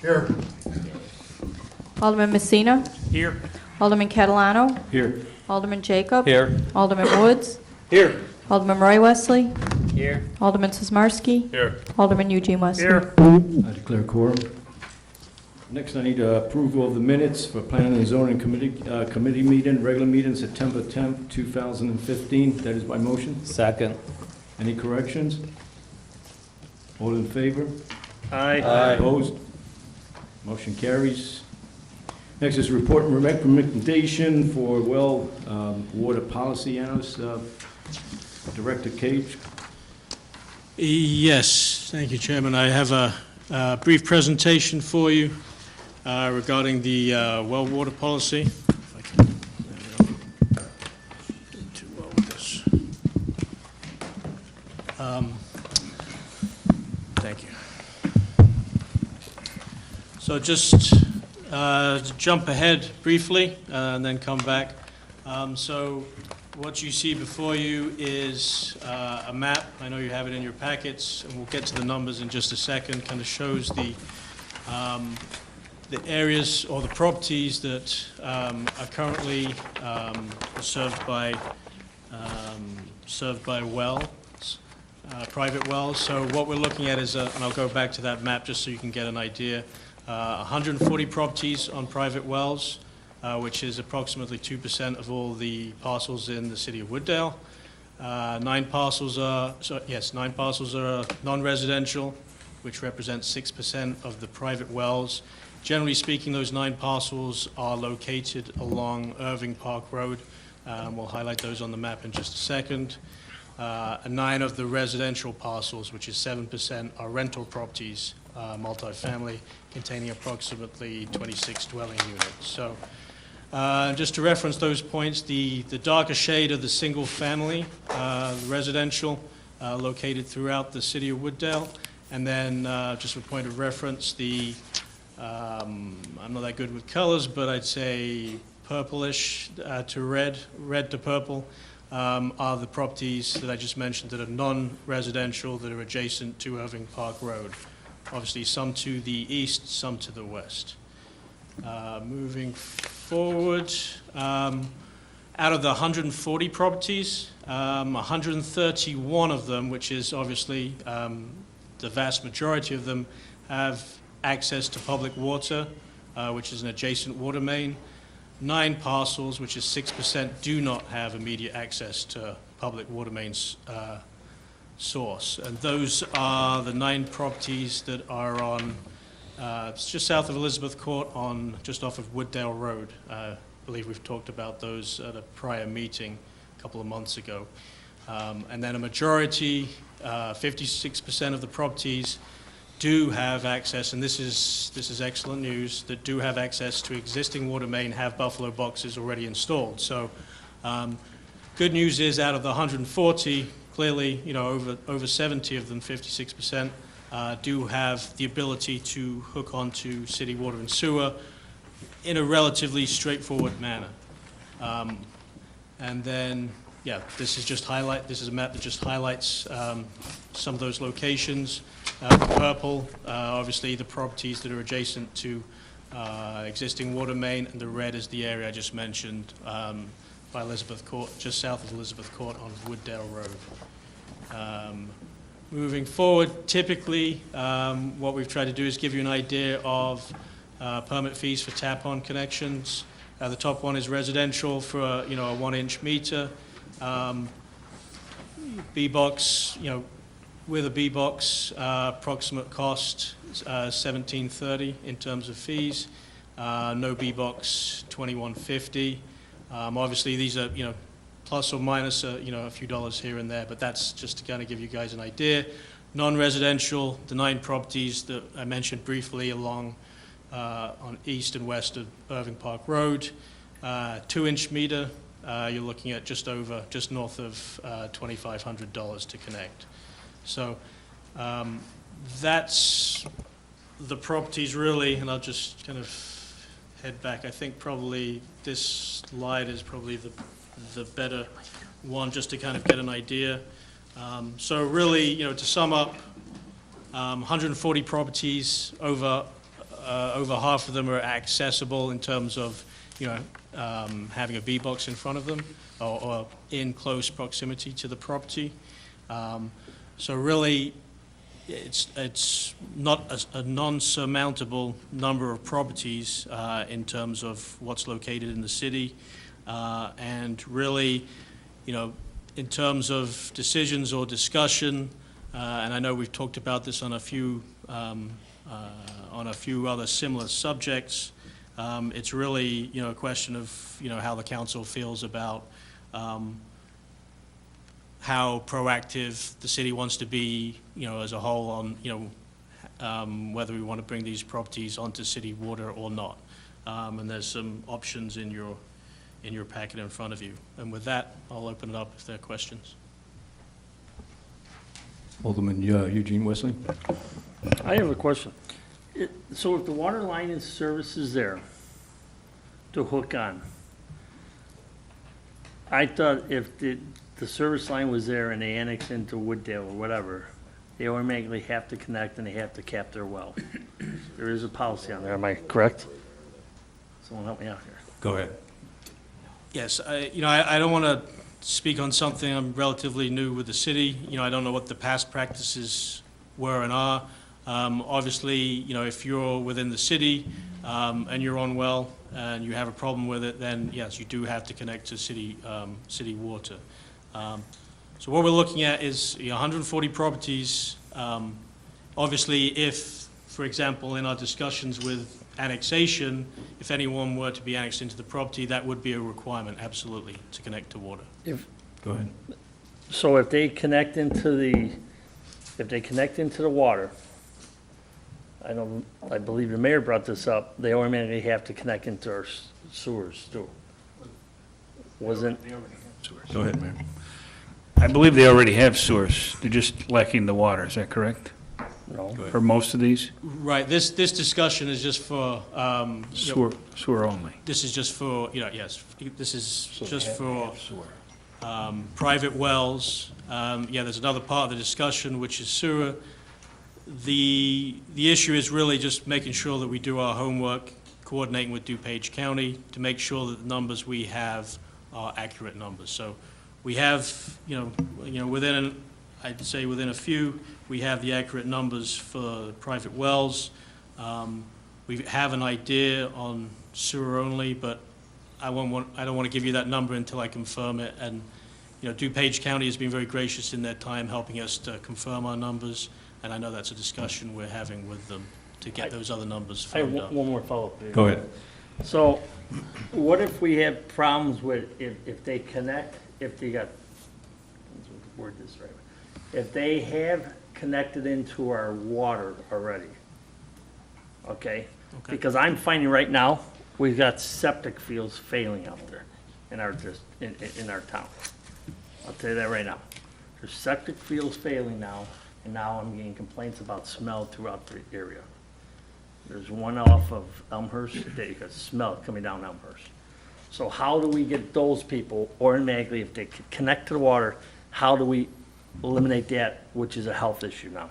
Here. Alderman Messina. Here. Alderman Catalano. Here. Alderman Jacob. Here. Alderman Woods. Here. Alderman Roy Wesley. Here. Alderman Sismarski. Here. Alderman Eugene Wesley. Here. I declare quorum. Next, I need approval of the minutes for Planning and Zoning Committee meeting, regular meeting, September 10th, 2015. That is by motion. Second. Any corrections? All in favor? Aye. Opposed? Motion carries. Next is report and recommendation for water policy analyst, Director Cage. Yes, thank you, Chairman. I have a brief presentation for you regarding the well water policy. If I can, there we go. Did too well with this. Thank you. So just to jump ahead briefly and then come back. So what you see before you is a map. I know you have it in your packets, and we'll get to the numbers in just a second. Kind of shows the areas or the properties that are currently served by wells, private wells. So what we're looking at is, and I'll go back to that map just so you can get an idea. 140 properties on private wells, which is approximately 2% of all the parcels in the city of Wooddale. 9 parcels are non-residential, which represents 6% of the private wells. Generally speaking, those 9 parcels are located along Irving Park Road. We'll highlight those on the map in just a second. 9 of the residential parcels, which is 7%, are rental properties, multifamily, containing approximately 26 dwelling units. So just to reference those points, the darker shade of the single family residential located throughout the city of Wooddale. And then just a point of reference, I'm not that good with colors, but I'd say purplish to red to purple are the properties that I just mentioned that are non-residential, that are adjacent to Irving Park Road. Obviously, some to the east, some to the west. Moving forward, out of the 140 properties, 131 of them, which is obviously the vast majority of them, have access to public water, which is an adjacent water main. 9 parcels, which is 6%, do not have immediate access to public water mains source. And those are the 9 properties that are on, it's just south of Elizabeth Court, just off of Wooddale Road. I believe we've talked about those at a prior meeting a couple of months ago. And then a majority, 56% of the properties do have access, and this is excellent news, that do have access to existing water main, have buffalo boxes already installed. So good news is, out of the 140, clearly, over 70 of them, 56%, do have the ability to hook onto city water and sewer in a relatively straightforward manner. And then, yeah, this is a map that just highlights some of those locations. The purple, obviously the properties that are adjacent to existing water main, and the red is the area I just mentioned by Elizabeth Court, just south of Elizabeth Court on Wooddale Road. Moving forward, typically what we've tried to do is give you an idea of permit fees for tap-on connections. The top one is residential for a 1-inch meter. B-box, with a B-box, approximate cost $17.30 in terms of fees. No B-box, $21.50. Obviously, these are plus or minus a few dollars here and there, but that's just to kind of give you guys an idea. Non-residential, the 9 properties that I mentioned briefly along on east and west of Irving Park Road. 2-inch meter, you're looking at just north of $2,500 to connect. So that's the properties really, and I'll just kind of head back. I think probably this slide is probably the better one, just to kind of get an idea. So really, to sum up, 140 properties, over over half of them are accessible in terms of, having a B-box in front of them or in close proximity to the property. So really, it's not a non-surmountable number of properties in terms of what's located in the city. And really, in terms of decisions or discussion, and I know we've talked about this on a few other similar subjects, it's really, a question of, how the council feels about how proactive the city wants to be, as a whole on, whether we want to bring these properties onto city water or not. And there's some options in your packet in front of you. And with that, I'll open it up if there are questions. Alderman Eugene Wesley? I have a question. So if the water line and service is there to hook on, I thought if the service line was there and they annex into Wooddale or whatever, they automatically have to connect and they have to cap their well. There is a policy on there, am I correct? Someone help me out here. Go ahead. Yes, I don't want to speak on something. I'm relatively new with the city. I don't know what the past practices were and are. Obviously, if you're within the city and you're on well and you have a problem with it, then yes, you do have to connect to city water. So what we're looking at is 140 properties. Obviously, if, for example, in our discussions with annexation, if anyone were to be annexed into the property, that would be a requirement, absolutely, to connect to water. Go ahead. So if they connect into the water, I believe the mayor brought this up, they automatically have to connect into our sewers too. Wasn't, Go ahead, Mayor. I believe they already have sewers. They're just lacking the water. Is that correct? no, For most of these? Right, this discussion is just for, Sewer only. this is just for, yes, this is just for private wells. There's another part of the discussion, which is sewer. The issue is really just making sure that we do our homework, coordinating with DuPage County to make sure that the numbers we have are accurate numbers. So we have, I'd say within a few, we have the accurate numbers for private wells. We have an idea on sewer only, but I don't want to give you that number until I confirm it. And, DuPage County has been very gracious in their time helping us to confirm our numbers, and I know that's a discussion we're having with them to get those other numbers I have firmed up. one more follow-up. Go ahead. So what if we have problems with, if they connect, if they got, let's word this right, if they have connected into our water already, okay? Okay. Because I'm finding right now, we've got septic fields failing out there in our, in our town. I'll tell you that right now. There's septic fields failing now, and now I'm getting complaints about smell throughout the area. There's one off of Elmhurst that you can smell it coming down Elmhurst. So how do we get those people automatically, if they connect to the water, how do we eliminate that, which is a health issue now?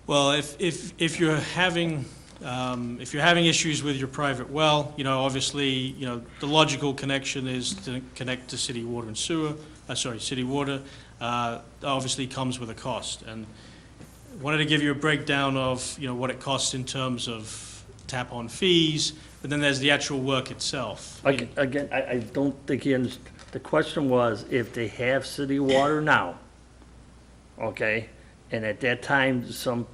Well, if you're having issues with your private well, obviously, the logical connection is to connect to city water and sewer. City water. Obviously comes with a cost, and wanted to give you a breakdown of what it costs in terms of tap-on fees, but then there's the actual work itself. Again, I don't think he understood. The question was if they have city water now, okay, and at that time, I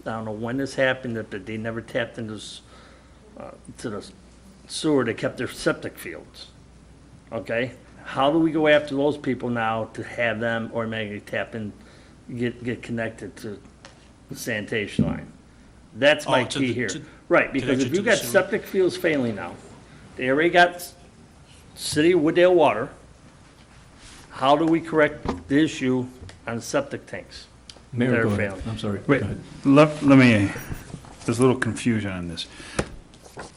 don't know when this happened, that they never tapped into to the sewer, they kept their septic fields, okay? How do we go after those people now to have them automatically tap in, get connected to the sanitation line? That's my key here. Right, because if you've got septic fields failing now, they already got city Wooddale water, how do we correct the issue on septic tanks? Mayor, They're go ahead. failing. I'm sorry. Wait, Go ahead. let me, there's a little confusion on this.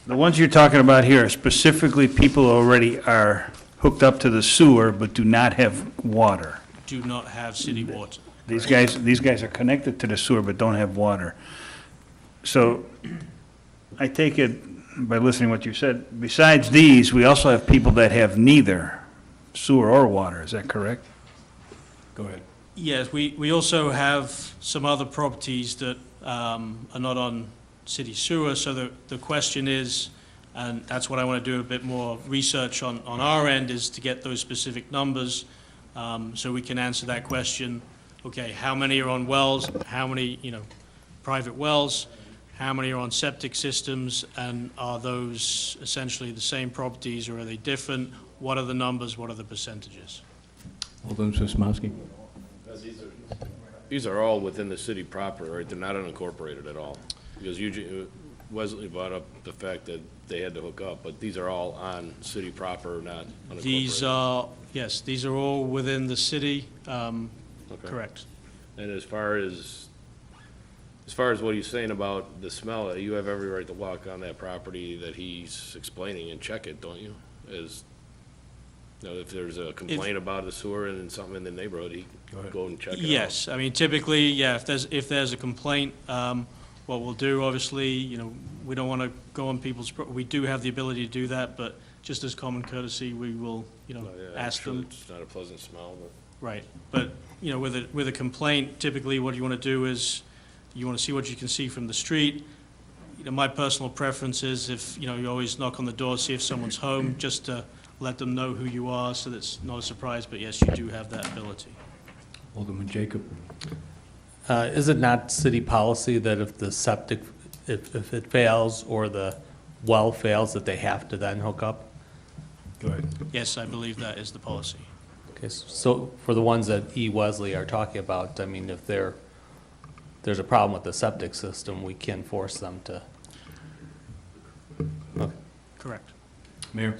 The ones you're talking about here are specifically people who already are hooked up to the sewer but do not have water. Do not have city water. These guys are connected to the sewer but don't have water. So I take it, by listening to what you said, besides these, we also have people that have neither sewer or water, is that correct? Go ahead. Yes, we also have some other properties that are not on city sewer, so the question is, and that's what I want to do a bit more research on our end, is to get those specific numbers, so we can answer that question. Okay, how many are on wells, how many, private wells, how many are on septic systems, and are those essentially the same properties, or are they different? What are the numbers, what are the percentages? Alderman Sosmowski? These are all within the city proper, right? They're not unincorporated at all. Because Wesley brought up the fact that they had to hook up, but these are all on city proper, not unincorporated. These are, yes, these are all within the city, Okay. correct. And as far as what he's saying about the smell, you have every right to walk on that property that he's explaining and check it, don't you? If there's a complaint about the sewer and something in the neighborhood, he can go and check it out. Yes, I mean, typically, yeah, if there's a complaint, what we'll do, obviously, we don't want to go on people's, we do have the ability to do that, but just as common courtesy, we will, Oh, yeah, ask sure them. It's not a pleasant smell, but. Right, but, with a complaint, typically what you want to do is, you want to see what you can see from the street. My personal preference is if, you always knock on the door, see if someone's home, just to let them know who you are, so that's not a surprise, but yes, you do have that ability. Alderman Jacob? Is it not city policy that if the septic, if it fails or the well fails, that they have to then hook up? Go ahead. Yes, I believe that is the policy. Okay, so for the ones that Wesley are talking about, I mean, if there's a problem with the septic system, we can force them to. Okay. Correct. Mayor?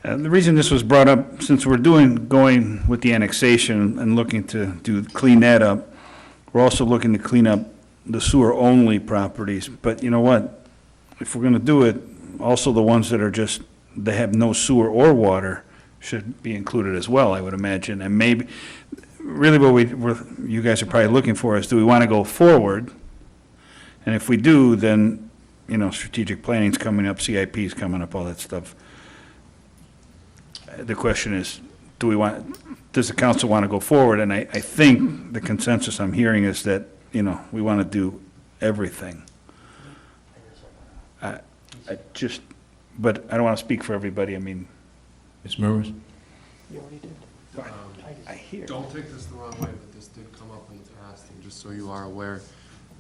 The reason this was brought up, since we're going with the annexation and looking to clean that up, we're also looking to clean up the sewer-only properties. But you know what? If we're going to do it, also the ones that are just, they have no sewer or water should be included as well, I would imagine. And maybe, really what you guys are probably looking for is, do we want to go forward? And if we do, then, strategic planning's coming up, CIP's coming up, all that stuff. The question is, does the council want to go forward? And I think the consensus I'm hearing is that, we want to do everything. But I don't want to speak for everybody, I mean. Ms. Murmas? I hear. Don't take this the wrong way, but this did come up in the past, and just so you are aware,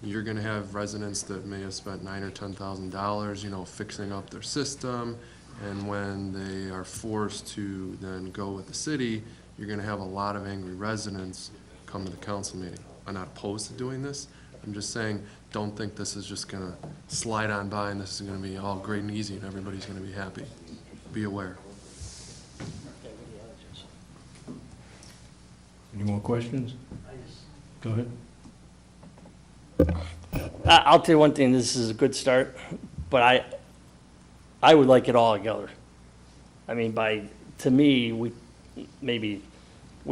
you're gonna have residents that may have spent $9,000 or $10,000, fixing up their system, and when they are forced to then go with the city, you're gonna have a lot of angry residents come to the council meeting. I'm not opposed to doing this, I'm just saying, don't think this is just gonna slide on by and this is gonna be all great and easy and everybody's gonna be happy. Be aware. Any more questions? Go ahead. I'll tell you one thing, this is a good start, but I would like it all together. I mean, to me, we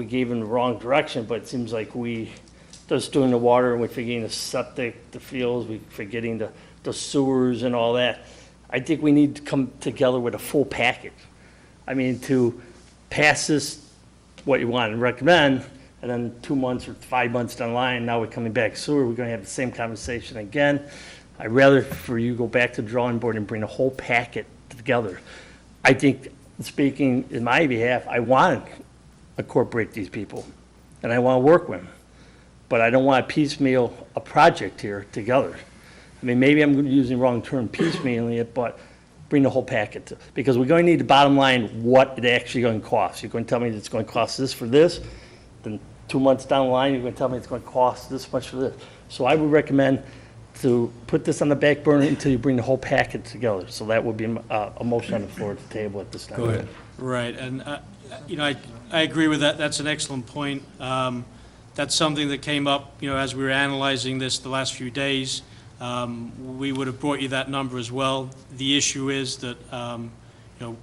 gave them the wrong direction, but it seems like we just doing the water, and we're forgetting the septic, the fields, we're forgetting the sewers and all that. I think we need to come together with a full package. I mean, to pass this, what you want to recommend, and then 2 months or 5 months down the line, now we're coming back sewer, we're gonna have the same conversation again. I'd rather for you go back to the drawing board and bring the whole packet together. I think, speaking in my behalf, I want to incorporate these people, and I want to work with them. But I don't want to piecemeal a project here together. I mean, maybe I'm using the wrong term, piecemealing it, but bring the whole packet, because we're going to need the bottom line, what it actually going to cost. You're going to tell me it's going to cost this for this, then 2 months down the line, you're going to tell me it's going to cost this much for this. So I would recommend to put this on the back burner until you bring the whole packet together. So that would be a motion on the floor at the table at this time. Go ahead. Right, and, I agree with that. That's an excellent point. That's something that came up, as we were analyzing this the last few days. We would have brought you that number as well. The issue is that,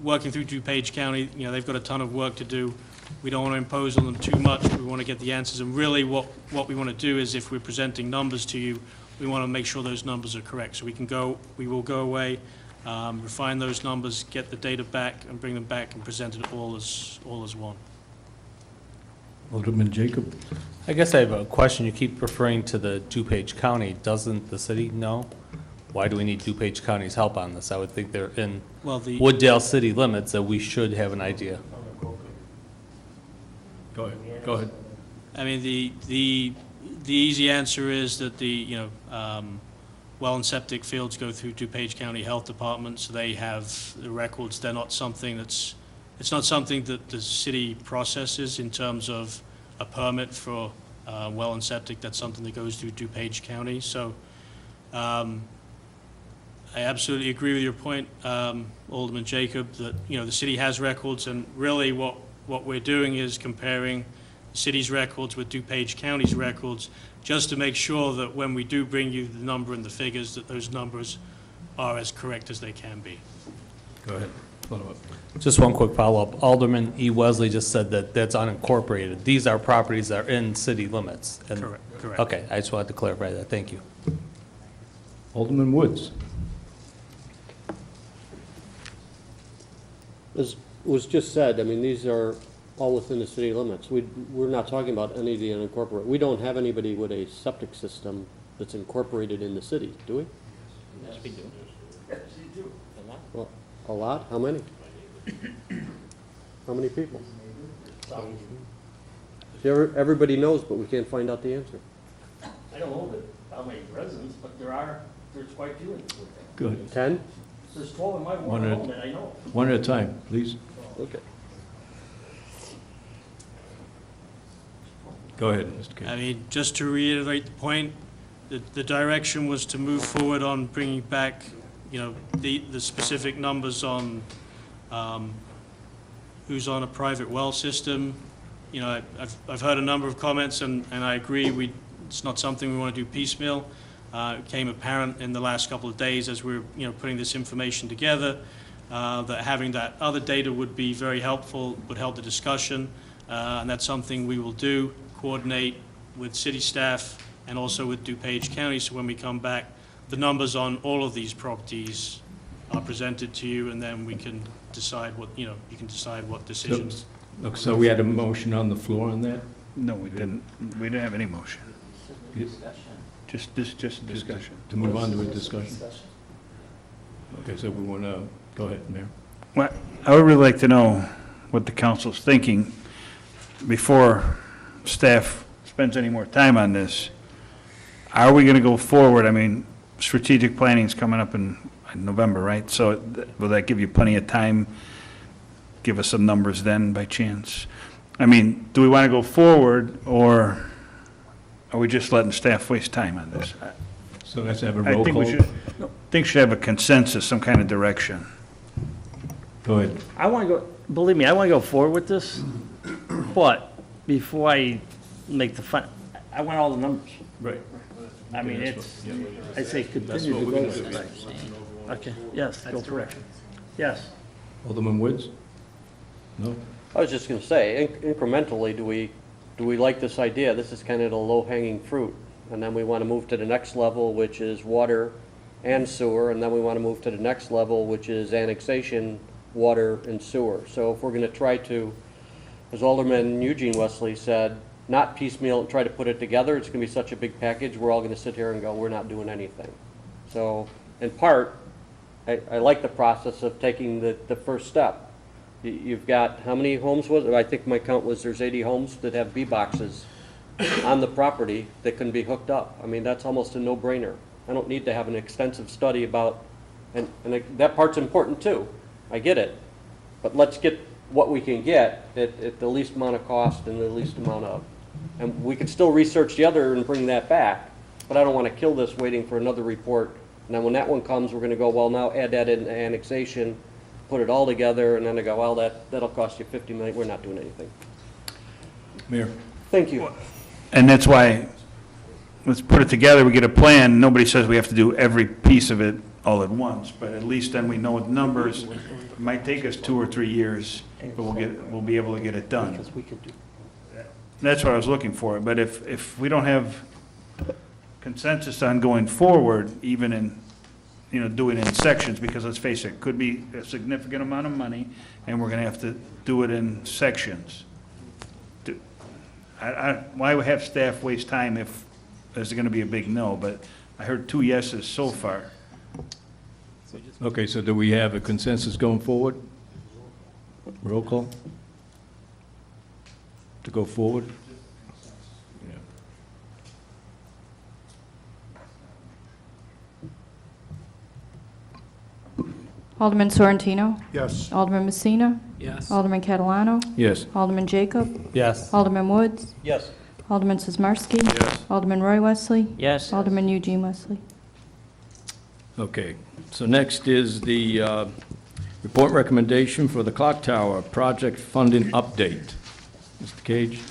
working through DuPage County, they've got a ton of work to do we don't want to impose on them too much. We want to get the answers. And really what we want to do is if we're presenting numbers to you, we want to make sure those numbers are correct. So we will go away, refine those numbers, get the data back, and bring them back and present it all as one. Alderman Jacob? I guess I have a question. You keep referring to the DuPage County. Doesn't the city know? Why do we need DuPage County's help on this? I would think they're in Well, the Wooddale city limits, that we should have an idea. Go ahead. I mean, the easy answer is that the, well and septic fields go through DuPage County Health Department, so they have the records. They're not something it's not something that the city processes in terms of a permit for well and septic. That's something that goes through DuPage County. So I absolutely agree with your point, Alderman Jacob, that, the city has records, and really what we're doing is comparing the city's records with DuPage County's records, just to make sure that when we do bring you the number and the figures, that those numbers are as correct as they can be. Go ahead. Follow up. Just one quick follow-up. Alderman E. Wesley just said that that's unincorporated. These are properties that are in city limits. And- Correct. Okay, I just wanted to clarify that. Thank you. Alderman Woods? As was just said, I mean, these are all within the city limits. We're not talking about any of the unincorporated. We don't have anybody with a septic system that's incorporated in the city, do we? Yes, we do. Yes, you do. Well, a lot? How many? How many people? See, everybody knows, but we can't find out the answer. I don't know how many residents, but there's quite a few in this. Good. 10? There's 12 in my One ward at- home that I know. One at a time, please. Okay. Go ahead, Mr. I Kane. mean, just to reiterate the point, the direction was to move forward on bringing back, the specific numbers on who's on a private well system. I've heard a number of comments, and I agree, it's not something we want to do piecemeal. It became apparent in the last couple of days as we were, putting this information together, that having that other data would be very helpful, would help the discussion, and that's something we will do, coordinate with city staff and also with DuPage County, so when we come back, the numbers on all of these properties are presented to you, and then we can decide what, you can decide what decisions. So we had a motion on the floor on that? No, we didn't. We didn't have any motion. Just discussion. To move on to a discussion? Okay, so we want to, go ahead, Mayor. Well, I would really like to know what the council's thinking before staff spends any more time on this. Are we going to go forward? I mean, strategic planning is coming up in November, right? So will that give you plenty of time? Give us some numbers then, by chance? I mean, do we want to go forward, or are we just letting staff waste time on this? So let's have a I roll think we call. should have a consensus, some kind of direction. Go ahead. I want to go, believe me, I want to go forward with this, but before I make I want all the numbers. Right. I mean, I say continue to go with it. Okay, yes, go for it. Yes. Alderman Woods? No? I was just going to say, incrementally, do we like this idea? This is kind of the low-hanging fruit. And then we want to move to the next level, which is water and sewer. And then we want to move to the next level, which is annexation, water and sewer. So if we're going to try to, as Alderman Eugene Wesley said, not piecemeal and try to put it together, it's going to be such a big package, we're all going to sit here and go, we're not doing anything. So in part, I like the process of taking the first step. You've got, how many homes was it? I think my count was there's 80 homes that have B boxes on the property that can be hooked up. I mean, that's almost a no-brainer. I don't need to have an extensive study about, and that part's important too. I get it. But let's get what we can get at the least amount of cost and the least amount of, and we could still research the other and bring that back, but I don't want to kill this waiting for another report. And then when that one comes, we're going to go, well, now add that in annexation, put it all together, and then they go, well, that'll cost you $50 million. We're not doing anything. Mayor? Thank you. And that's why, let's put it together, we get a plan, nobody says we have to do every piece of it all at once, but at least then we know what numbers. It might take us 2 or 3 years, but we'll be able to get it done. Because we could do. That's what I was looking for, but if we don't have consensus on going forward, even in, doing it in sections, because let's face it, could be a significant amount of money, and we're gonna have to do it in sections. Why would have staff waste time if there's gonna be a big no, but I heard 2 yeses so far. Okay, so do we have a consensus going forward? Roll call? To go forward? Yeah. Alderman Sorrentino? Yes. Alderman Messina? Yes. Alderman Catalano? Yes. Alderman Jacob? Yes. Alderman Woods? Yes. Alderman Sizmarsky? Yes. Alderman Roy Wesley? Yes. Alderman Eugene Wesley? Okay, so next is the report recommendation for the Clocktower project funding update. Mr. Cage?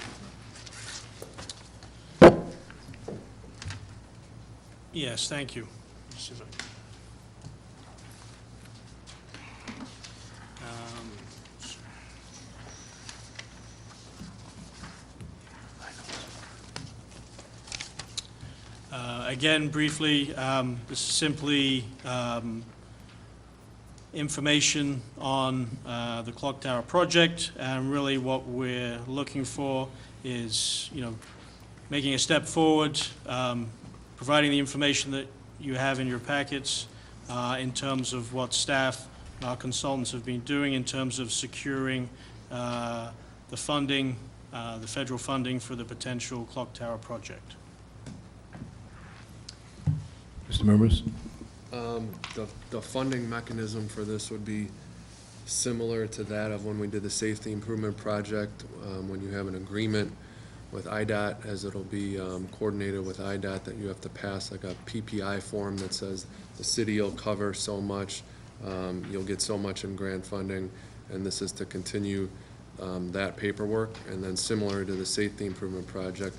Yes, thank you. Let's see if I- Again, briefly, this is simply information on the Clocktower project, and really what we're looking for is, making a step forward, providing the information that you have in your packets in terms of what staff, our consultants have been doing in terms of securing the funding, the federal funding for the potential Clocktower project. Mr. Murmas? The funding mechanism for this would be similar to that of when we did the safety improvement project, when you have an agreement with IDOT, as it'll be coordinated with IDOT, that you have to pass like a PPI form that says the city will cover so much, you'll get so much in grant funding, and this is to continue that paperwork. And then similar to the safety improvement project,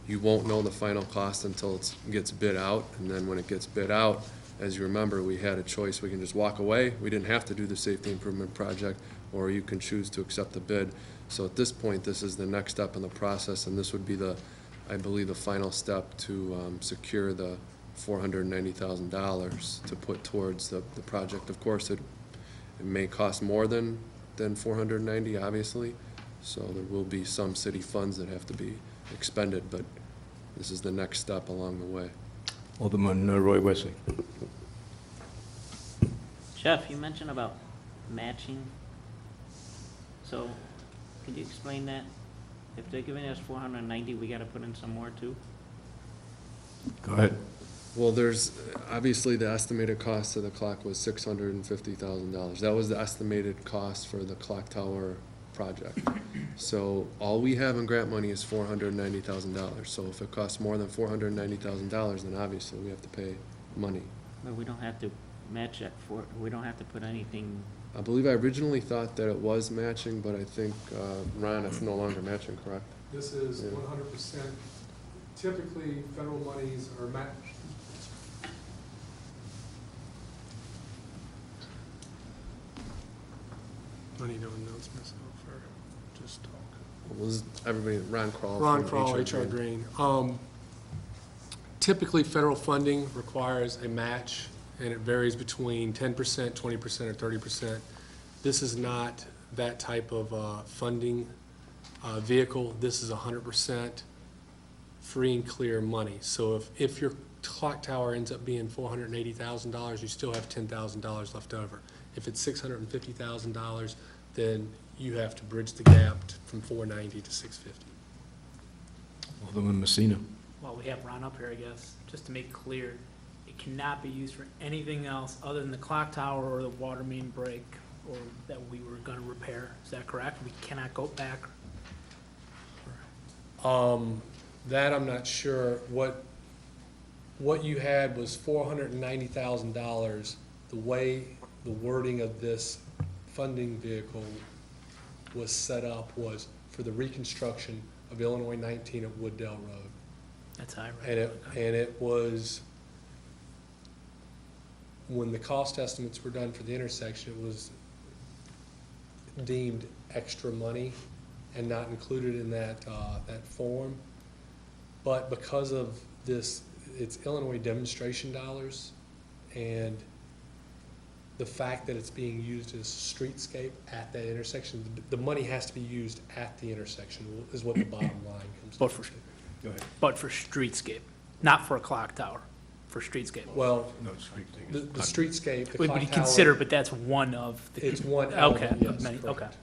you won't know the final cost until it gets bid out, and then when it gets bid out, as you remember, we had a choice. We can just walk away. We didn't have to do the safety improvement project, or you can choose to accept the bid. So at this point, this is the next step in the process, and this would be I believe, the final step to secure the $490,000 to put towards the project. Of course, it may cost more than $490,000, obviously, so there will be some city funds that have to be expended, but this is the next step along the way. Alderman Roy Wesley? Jeff, you mentioned about matching. So, could you explain that? If they're giving us 490, we gotta put in some more too? Go ahead. Well, there's, obviously, the estimated cost of the clock was $650,000. That was the estimated cost for the Clocktower project. So all we have in grant money is $490,000. So if it costs more than $490,000, then obviously we have to pay money. But we don't have to match that we don't have to put anything. I believe I originally thought that it was matching, but I think, Ron, it's no longer matching, correct? This is Yeah. 100%. Typically, federal monies are matched. I need no announcements or just talk. Was everybody, Ron Kroll? Ron from Kroll, HR Green. Typically, federal funding requires a match, and it varies between 10%, 20%, or 30%. This is not that type of funding vehicle. This is 100% free and clear money. So if your clock tower ends up being $480,000, you still have $10,000 left over. If it's $650,000, then you have to bridge the gap from $490 to $650. Alderman Messina? Well, we have Ron up here, I guess, just to make it clear, it cannot be used for anything else other than the clock tower or the water main break or that we were gonna repair. Is that correct? We cannot go back? That I'm not sure. What you had was $490,000. The way the wording of this funding vehicle was set up was for the reconstruction of Illinois 19 at Wooddale Road. That's how I read it. And it was when the cost estimates were done for the intersection, it was deemed extra money and not included in that form. But because of this, it's Illinois demonstration dollars, and the fact that it's being used as streetscape at that intersection, the money has to be used at the intersection, is what the bottom line comes down But for, to. Go ahead. but for streetscape, not for a clock tower, for streetscape. Well, No, street thing. the streetscape, the Would clock be tower. considered, but that's one of the. It's one Okay, element, of yes, many, okay. correct.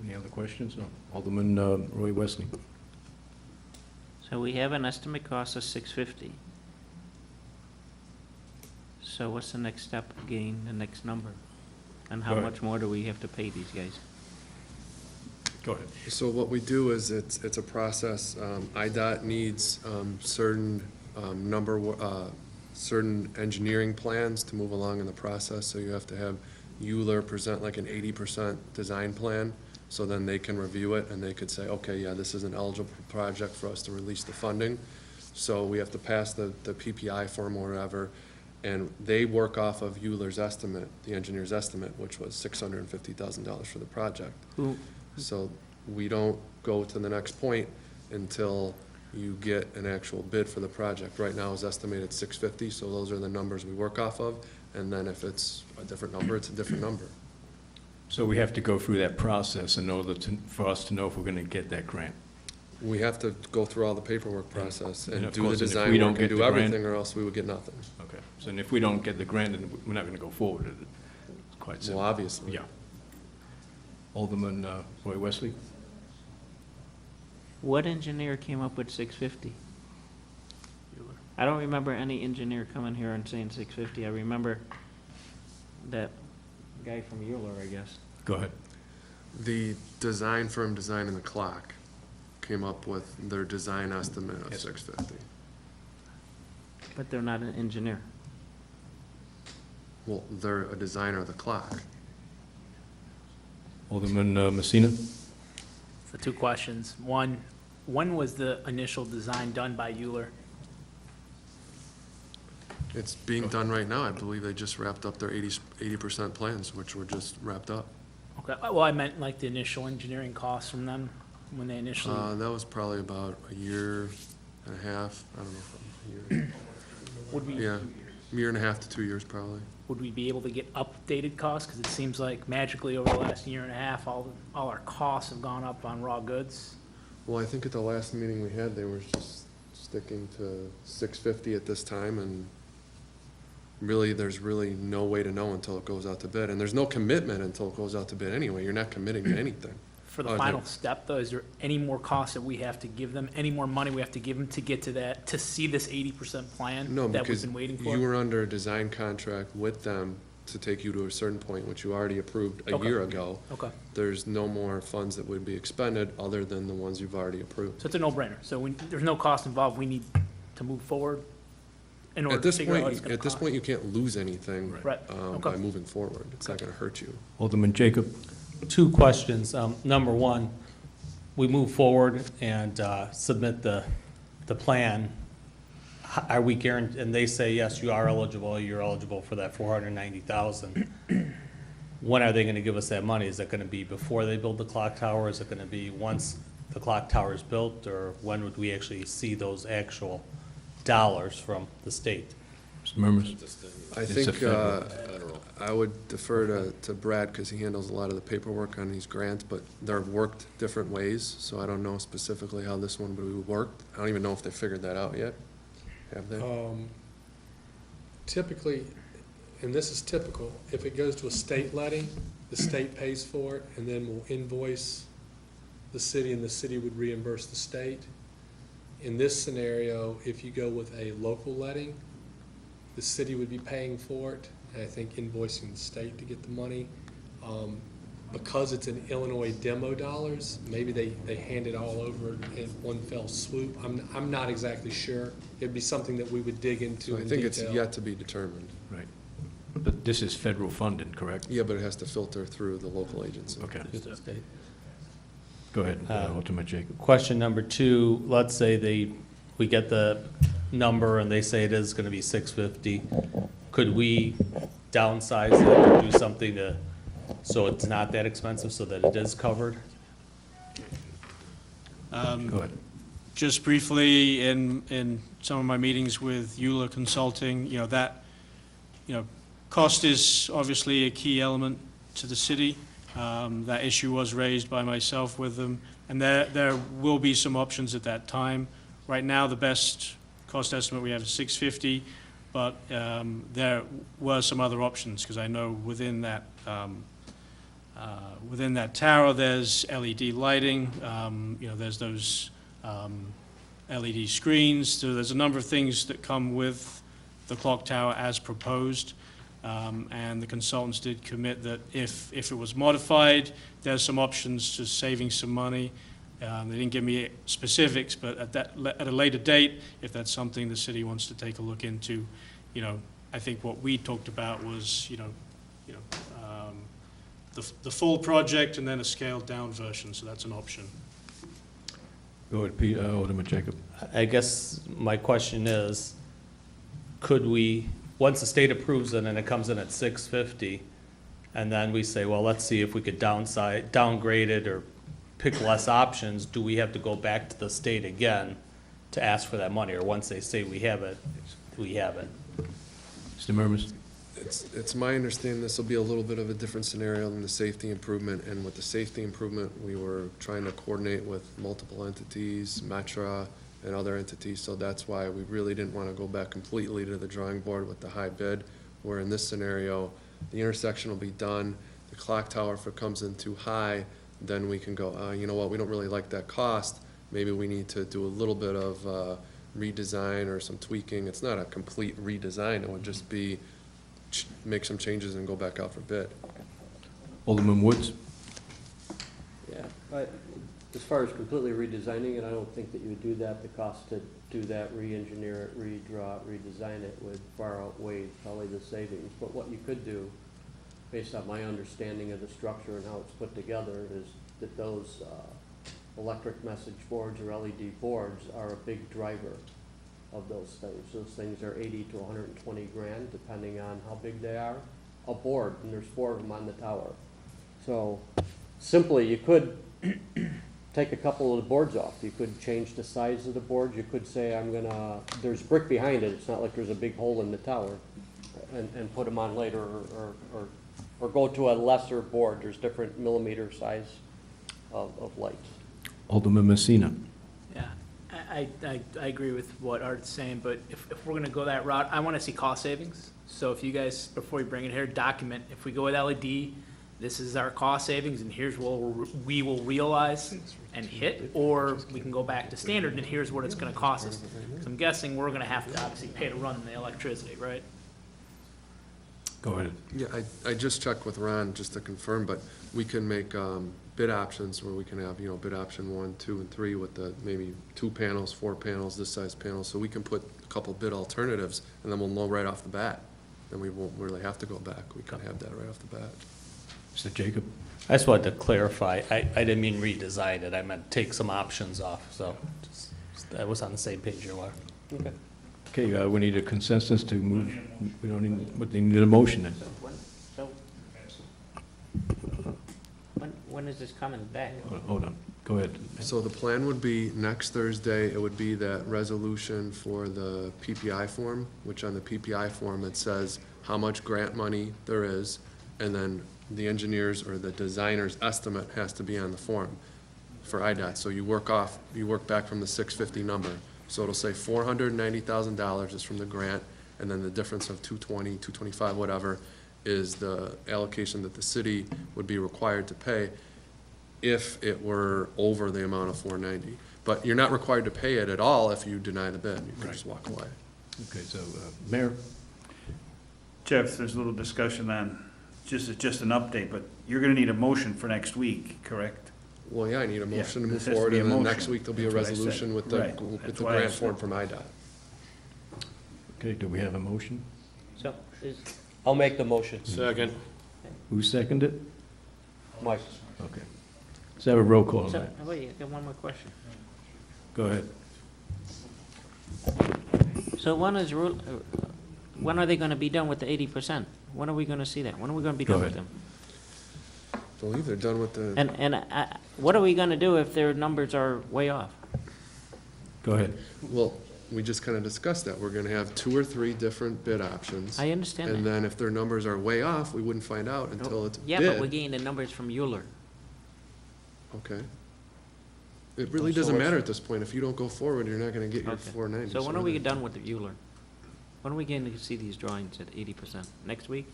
Any other questions? No. Alderman Roy Wesley. So we have an estimate cost of $650. So what's the next step, getting the next number? And how Go ahead. much more do we have to pay these guys? Go ahead. So what we do is it's a process. IDOT needs certain certain engineering plans to move along in the process. So you have to have Euler present like an 80% design plan. So then they can review it and they could say, okay, yeah, this is an eligible project for us to release the funding. So we have to pass the PPI form or whatever. And they work off of Euler's estimate, the engineer's estimate, which was $650,000 for the project. Who, So we don't go to the next point until you get an actual bid for the project. Right now is estimated 650, so those are the numbers we work off of. And then if it's a different number, it's a different number. So we have to go through that process in order for us to know if we're going to get that grant. We have to go through all the paperwork process And and of do the course, and if design we don't work and get do the grant- everything, or else we would get nothing. Okay. So and if we don't get the grant, then we're not going to go forward with it. It's quite Well, simple. obviously. Yeah. Alderman Roy Wesley? what engineer came up with $650? I don't remember any engineer coming here and saying $650. I remember that guy from Euler, I guess. Go ahead. The design firm designing the clock came up with their design estimate of Yes. 650. But they're not an engineer. Well, they're a designer of the clock. Alderman Messina? So two questions. One, when was the initial design done by Euler? It's being done right now. I believe they just wrapped up their 80% plans, which were just wrapped up. Okay, well, I meant like the initial engineering costs from them, when they initially, That was probably about a year and a half. I don't know, a year. would we, Yeah, year and a half to 2 years probably. would we be able to get updated costs? Because it seems like magically over the last year and a half, all our costs have gone up on raw goods. Well, I think at the last meeting we had, they were just sticking to 650 at this time, and really, there's really no way to know until it goes out to bid. And there's no commitment until it goes out to bid anyway. You're not committing to anything. For the Oh, final no. step, though, is there any more costs that we have to give them, any more money we have to give them to get to that, to see this 80% plan No, that we've because been waiting you for? were under a design contract with them to take you to a certain point, which you already approved a Okay. year ago. Okay, There's no more funds that would be expended other than the ones you've already approved. so it's a no-brainer. So there's no cost involved. We need to move forward in order At to this figure out what point, it's going to at this cost. point, you can't lose anything Right, by okay. moving forward. It's not gonna hurt you. Alderman Jacob? Two questions. Number one, we move forward and submit the plan. Are we guaranteed, and they say, yes, you are eligible, you're eligible for that 490,000. When are they gonna give us that money? Is it gonna be before they build the clock tower? Is it gonna be once the clock tower is built? Or when would we actually see those actual dollars from the state? Mr. Murmas? I It's a think, Federal. I would defer to Brad, because he handles a lot of the paperwork on these grants, but they're worked different ways, so I don't know specifically how this one would be worked. I don't even know if they figured that out yet. Have they? Typically, and this is typical, if it goes to a state letting, the state pays for it, and then will invoice the city, and the city would reimburse the state. In this scenario, if you go with a local letting, the city would be paying for it, and I think invoicing the state to get the money. Because it's an Illinois demo dollars, maybe they hand it all over in one fell swoop. I'm not exactly sure. It'd be something that we would dig into So I in think it's detail. yet to be determined. Right. But this is federal funding, correct? Yeah, but it has to filter through the local agency. Okay. State. Go ahead, Uh, Alderman Jacob. Question number two, let's say we get the number and they say it is gonna be 650, could we downsize it or do something to, so it's not that expensive, so that it is covered? Go ahead. Just briefly, in some of my meetings with Euler Consulting, cost is obviously a key element to the city. That issue was raised by myself with them, and there will be some options at that time. Right now, the best cost estimate we have is $650, but there were some other options, because I know within that tower, there's LED lighting, there's those LED screens. So there's a number of things that come with the clock tower as proposed. And the consultants did commit that if it was modified, there's some options to saving some money. They didn't give me specifics, but at a later date, if that's something the city wants to take a look into, I think what we talked about was, the full project and then a scaled down version, so that's an option. Go ahead, Alderman Jacob. I guess my question is, could we, once the state approves it and it comes in at 650, and then we say, well, let's see if we could downgrade it or pick less options, do we have to go back to the state again to ask for that money? Or once they say we have it, we have it? Mr. Murmas? It's my understanding this will be a little bit of a different scenario than the safety improvement, and with the safety improvement, we were trying to coordinate with multiple entities, Metra and other entities, so that's why we really didn't want to go back completely to the drawing board with the high bid, where in this scenario, the intersection will be done, the clock tower, if it comes in too high, then we can go, you know what, we don't really like that cost, maybe we need to do a little bit of redesign or some tweaking. It's not a complete redesign, it would just be make some changes and go back out for bid. Alderman Woods? Yeah, but as far as completely redesigning it, I don't think that you would do that. The cost to do that, re-engineer it, redraw it, redesign it would far outweigh probably the savings. But what you could do, based on my understanding of the structure and how it's put together, is that those electric message boards or LED boards are a big driver of those things. Those things are 80 to 120 grand, depending on how big they are. A board, and there's 4 of them on the tower. So simply, you could take a couple of the boards off. You could change the size of the board. You could say, there's brick behind it. It's not like there's a big hole in the tower, and put them on later, or go to a lesser board. There's different millimeter size of lights. Alderman Messina? Yeah, I agree with what Art's saying, but if we're gonna go that route, I wanna see cost savings. So if you guys, before you bring it here, document, if we go with LED, this is our cost savings, and here's what we will realize and hit, or we can go back to standard, and here's what it's gonna cost us. 'Cause I'm guessing we're gonna have to obviously pay to run the electricity, right? Go ahead. Yeah, I just checked with Ron just to confirm, but we can make bid options where we can have, bid option 1, 2, and 3 with the maybe 2 panels, 4 panels, this size panels, so we can put a couple bid alternatives, and then we'll know right off the bat. Then we won't really have to go back. We can have that right off the bat. Mr. Jacob? I just wanted to clarify, I didn't mean redesign it, I meant take some options off, so I was on the same page you are. Okay. Okay, we need a consensus to move, we don't need, but they need a motion then. When is this coming back? Hold on, go ahead. So the plan would be next Thursday, it would be that resolution for the PPI form, which on the PPI form, it says how much grant money there is, and then the engineer's or the designer's estimate has to be on the form for IDOT. So you work back from the 650 number. So it'll say $490,000 is from the grant, and then the difference of 220, 225, whatever, is the allocation that the city would be required to pay if it were over the amount of 490. But you're not required to pay it at all if you deny the bid. You can just walk away. Okay, so, Mayor? Jeff, there's a little discussion on, just an update, but you're gonna need a motion for next week, correct? Well, yeah, I need a Yeah, motion to move this has to forward, be a and then motion. next week there'll be a That's what I said. resolution with the, Right. with That's the why I grant said- form from IDOT. Okay, do we have a motion? So, I'll make the motion. Second. Who seconded it? Mike. Okay. Let's have a roll call on so, that. wait, I got one more question. Go ahead. So when are they gonna be done with the 80%? When are we gonna see that? When are we gonna be Go done with ahead. them? I believe they're done with the, And what are we gonna do if their numbers are way off? Go ahead. well, we just kind of discussed that. We're gonna have 2 or 3 different bid options. I understand And that. then if their numbers are way off, we wouldn't find out until it's Yeah, but we're bid. getting the numbers from Euler. Okay. It really doesn't matter at this point. If you don't go forward, you're not gonna get your Okay. 490. So when are we done with the Euler? When are we getting to see these drawings at 80%? Next week?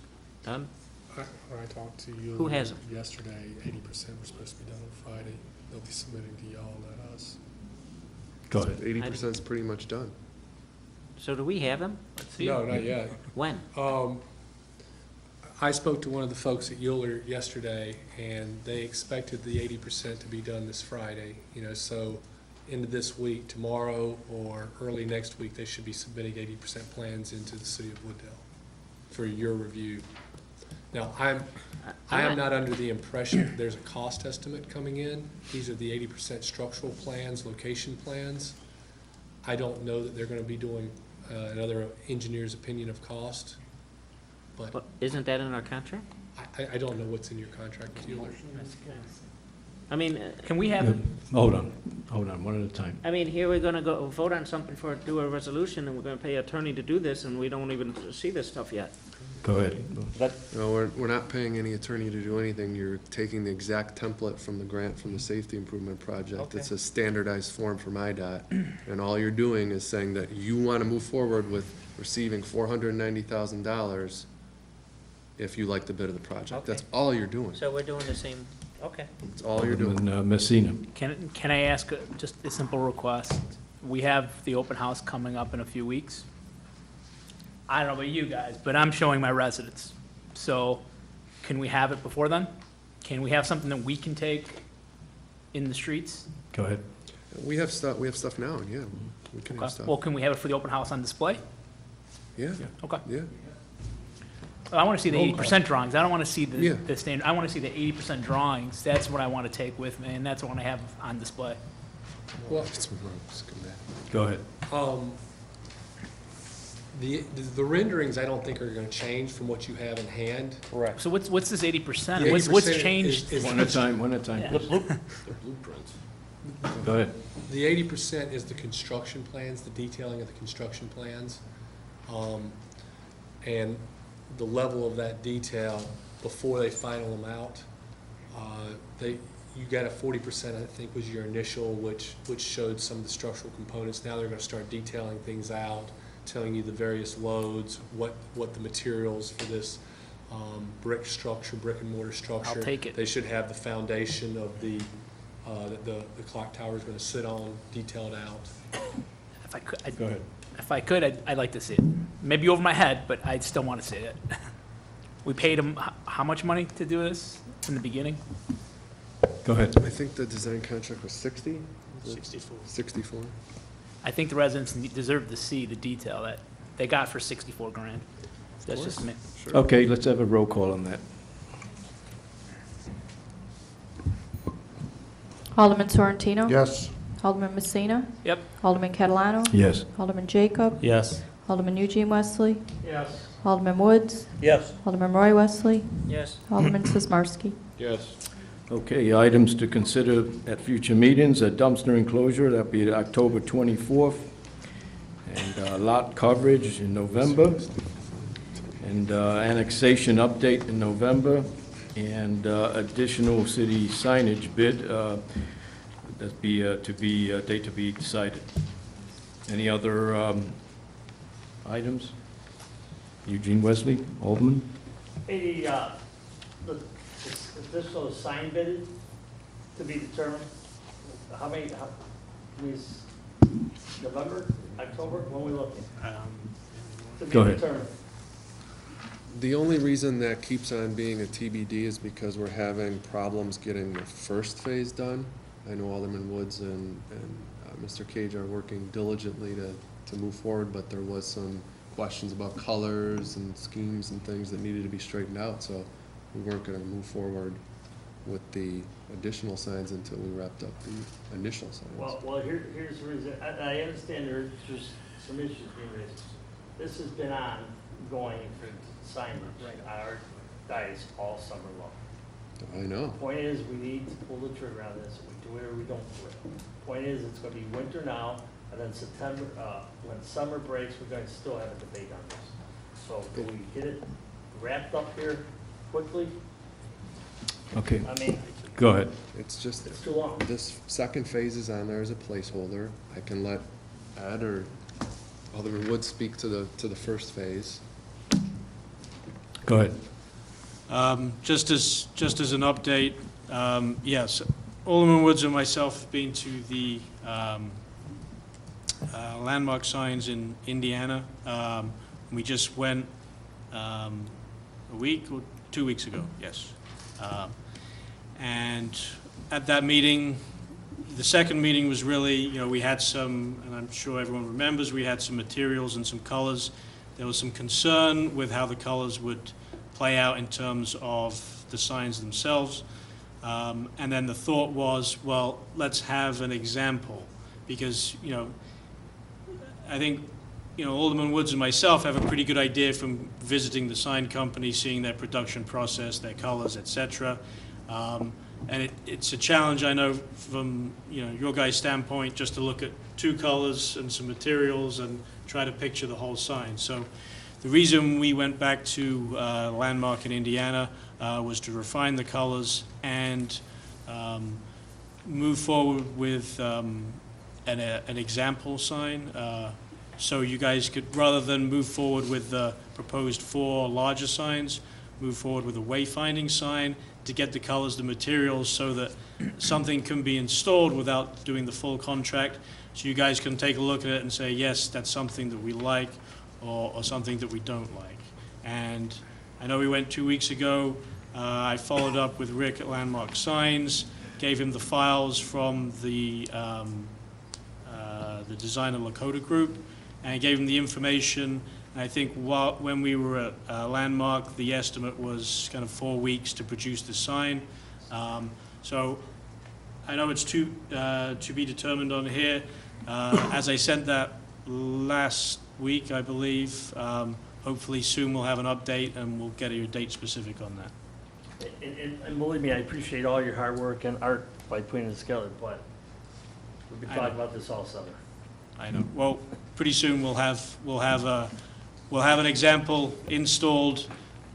Done? When I talked to you. Who has 'em? Yesterday, 80% was supposed to be done on Friday. They'll be submitting to y'all, not us. Go ahead. 80% is pretty much done. So do we have them? No, not yet. When? I spoke to one of the folks at Euler yesterday, and they expected the 80% to be done this Friday, so into this week, tomorrow, or early next week, they should be submitting 80% plans into the city of Wooddale for your review. Now, I am not under the impression there's a cost estimate coming in. These are the 80% structural plans, location plans. I don't know that they're gonna be doing another engineer's opinion of cost, but But isn't that in our contract? I don't know what's in your contract with Euler. I mean, Can we have, Hold on, one at a time. here we're gonna go vote on something do a resolution, and we're gonna pay attorney to do this, and we don't even see this stuff yet. Go ahead. No, we're not paying any attorney to do anything. You're taking the exact template from the grant from the safety improvement project. Okay. It's a standardized form from IDOT. And all you're doing is saying that you want to move forward with receiving $490,000 if you like the bid of the project. That's Okay. all you're doing. So we're doing the same, okay. That's all you're doing. Alderman, Messina. can I ask just a simple request? We have the open house coming up in a few weeks. I don't know about you guys, but I'm showing my residents. So can we have it before then? Can we have something that we can take in the streets? Go ahead. We have stuff now, and yeah, we can have Okay. stuff. Well, can we have it for the open house on display? Yeah, Okay. yeah. I want to see the 80% drawings. I don't want to see Yeah. the standard. I want to see the 80% drawings. That's what I want to take with me, and that's what I have on display. Well, Go ahead. The renderings, I don't think are gonna change from what you have in hand. Correct. So what's this 80%? The What's 80% changed? is- One at a time, one at a time. Yeah. The blueprints. Go ahead. The 80% is the construction plans, the detailing of the construction plans. And the level of that detail before they final them out. You got a 40%, I think, was your initial, which showed some of the structural components. Now they're gonna start detailing things out, telling you the various loads, what the materials for this brick and mortar structure. I'll take it. They should have the foundation of that the clock tower is gonna sit on, detailed out. If I could, Go ahead. if I could, I'd like to see it. Maybe over my head, but I'd still want to see it. We paid them how much money to do this in the beginning? Go ahead. I think the design contract was 60? 64. 64? I think the residents deserve to see the detail that they got for 64 grand. That's just me. Okay, let's have a roll call on that. Alderman Sorrentino? Yes. Alderman Messina? Yep. Alderman Catalano? Yes. Alderman Jacob? Yes. Alderman Eugene Wesley? Yes. Alderman Woods? Yes. Alderman Roy Wesley? Yes. Alderman Sismarski? Yes. Okay, items to consider at future meetings, a dumpster enclosure, that'll be October 24th, and lot coverage in November, and annexation update in November, and additional city signage bid, that'd be, date to be decided. Any other items? Eugene Wesley, Alderman? Hey, the additional sign bid to be determined, how many is November, October, when we looking? To be Go ahead. determined. The only reason that keeps on being a TBD is because we're having problems getting the first phase done. I know Alderman Woods and Mr. Cage are working diligently to move forward, but there was some questions about colors and schemes and things that needed to be straightened out, so we weren't gonna move forward with the additional signs until we wrapped up the initial signs. Well, here's the reason, I understand there's some issues being raised. This has been ongoing for signage, our guys all summer long. I know. Point is, we need to pull the trigger on this. We do it or we don't do it. Point is, it's gonna be winter now, and then September, when summer breaks, we're gonna still have a debate on this. So can we get it wrapped up here quickly? Okay, I mean, go ahead. It's just, it's too long. this second phase is on there as a placeholder. I can let Ed or Alderman Wood speak to the first phase. Go ahead. Just as an update, yes, Alderman Woods and myself have been to the landmark signs in Indiana. We just went a week or 2 weeks ago, yes. And at that meeting, the second meeting was really, we had some, and I'm sure everyone remembers, we had some materials and some colors. There was some concern with how the colors would play out in terms of the signs themselves. And then the thought was, well, let's have an example, because, I think, Alderman Woods and myself have a pretty good idea from visiting the sign company, seeing their production process, their colors, et cetera. And it's a challenge, I know, from, your guys' standpoint, just to look at two colors and some materials and try to picture the whole sign. So the reason we went back to Landmark in Indiana was to refine the colors and move forward with an example sign. So you guys could, rather than move forward with the proposed 4 larger signs, move forward with a wayfinding sign to get the colors, the materials, so that something can be installed without doing the full contract. So you guys can take a look at it and say, yes, that's something that we like, or something that we don't like. And I know we went 2 weeks ago. I followed up with Rick at Landmark Signs, gave him the files from the designer Lakota group, and I gave him the information. And I think when we were at Landmark, the estimate was kind of 4 weeks to produce the sign. So I know it's to be determined on here. As I said that last week, I believe, hopefully soon we'll have an update and we'll get a date specific on that. And believe me, I appreciate all your hard work and art by putting it together, but we've been talking about this all summer. I know. Well, pretty soon we'll have an example installed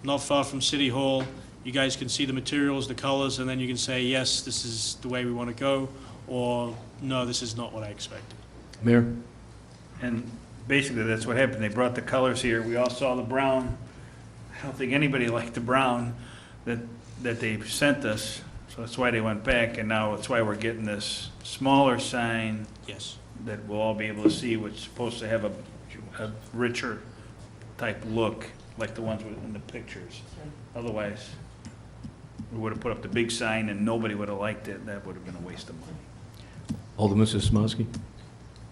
not far from City Hall. You guys can see the materials, the colors, and then you can say, yes, this is the way we want to go, or no, this is not what I expected. Mayor? And basically, that's what happened. They brought the colors here. We all saw the brown. I don't think anybody liked the brown that they sent us, so that's why they went back, and now that's why we're getting this smaller sign Yes. that we'll all be able to see, which is supposed to have a richer type look, like the ones in the pictures. Otherwise, we would have put up the big sign and nobody would have liked it. That would have been a waste of money. Alderman Sismarski?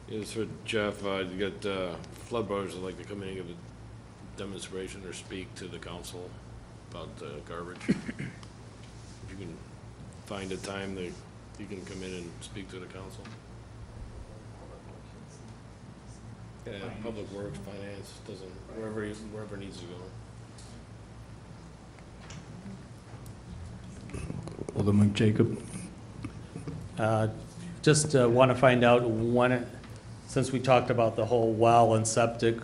Yes, for Jeff, you got Flood Brothers would like to come in and give a demonstration or speak to the council about garbage. If you can find a time that you can come in and speak to the council. Yeah, Public Works, Finance, wherever it needs to go. Alderman Jacob? Just want to find out when, since we talked about the whole well and septic,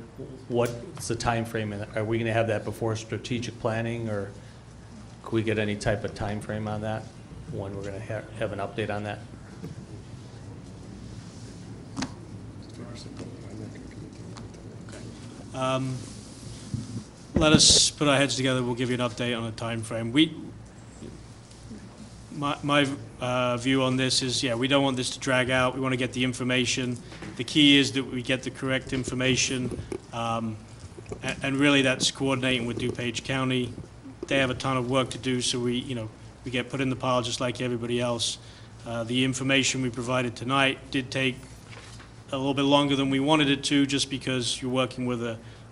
what's the time frame? Are we going to have that before strategic planning, or could we get any type of time frame on that? When we're going to have an update on that? Let us put our heads together. We'll give you an update on a time frame. My view on this is, yeah, we don't want this to drag out. We want to get the information. The key is that we get the correct information, and really that's coordinating with DuPage County. They have a ton of work to do, so we get put in the pile just like everybody else. The information we provided tonight did take a little bit longer than we wanted it to, just because you're working with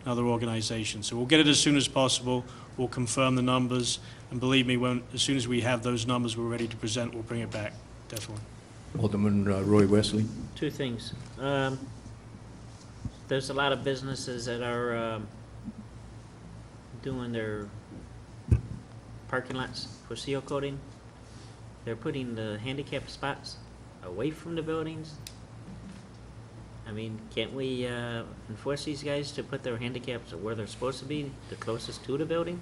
another organization. So we'll get it as soon as possible. We'll confirm the numbers, and believe me, as soon as we have those numbers we're ready to present, we'll bring it back, definitely. Alderman Roy Wesley? 2 things. there's a lot of businesses that are doing their parking lots for seal coating. They're putting the handicap spots away from the buildings. I mean, can't we enforce these guys to put their handicaps where they're supposed to be, the closest to the building?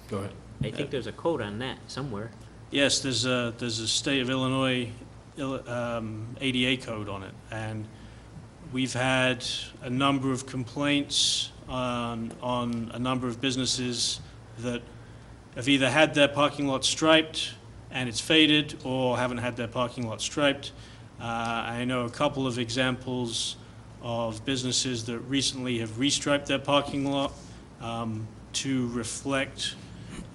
Go ahead. I think there's a code on that somewhere. Yes, there's a state of Illinois ADA code on it, and we've had a number of complaints on a number of businesses that have either had their parking lot striped and it's faded, or haven't had their parking lot striped. I know a couple of examples of businesses that recently have restriped their parking lot to reflect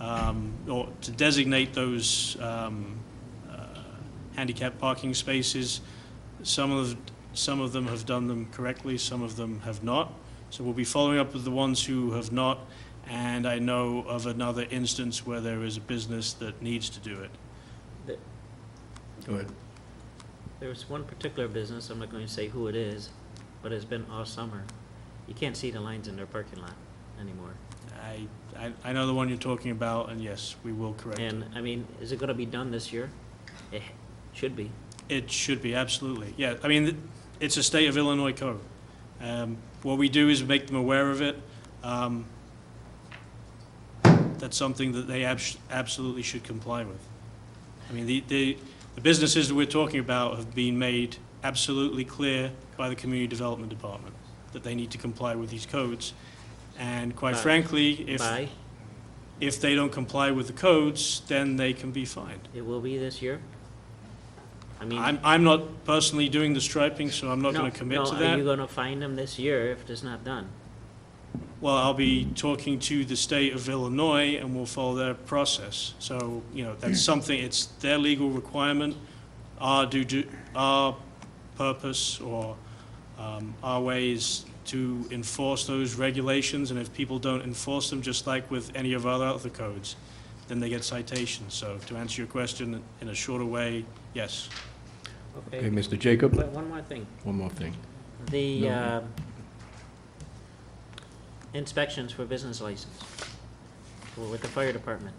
or to designate those handicap parking spaces. Some of them have done them correctly, some of them have not. So we'll be following up with the ones who have not, and I know of another instance where there is a business that needs to do it. Go ahead. There's one particular business, I'm not going to say who it is, but it's been all summer. You can't see the lines in their parking lot anymore. I know the one you're talking about, and yes, we will correct it. And, I mean, is it going to be done this year? It should be. It should be, absolutely. Yeah, I mean, it's a state of Illinois code. What we do is make them aware of it. That's something that they absolutely should comply with. I mean, the businesses that we're talking about have been made absolutely clear by the Community Development Department that they need to comply with these codes. And quite frankly, if they don't comply with the codes, then they can be fined. It will be this year? I mean, I'm not personally doing the striping, so I'm not going to commit to that. Are you going to fine them this year if it's not done? Well, I'll be talking to the state of Illinois, and we'll follow their process. So, that's something, it's their legal requirement. Our purpose or our way is to enforce those regulations, and if people don't enforce them, just like with any of our other codes, then they get citations. So to answer your question in a shorter way, yes. Okay, Mr. Jacob? But one more thing. One more thing. The inspections for business license with the fire department.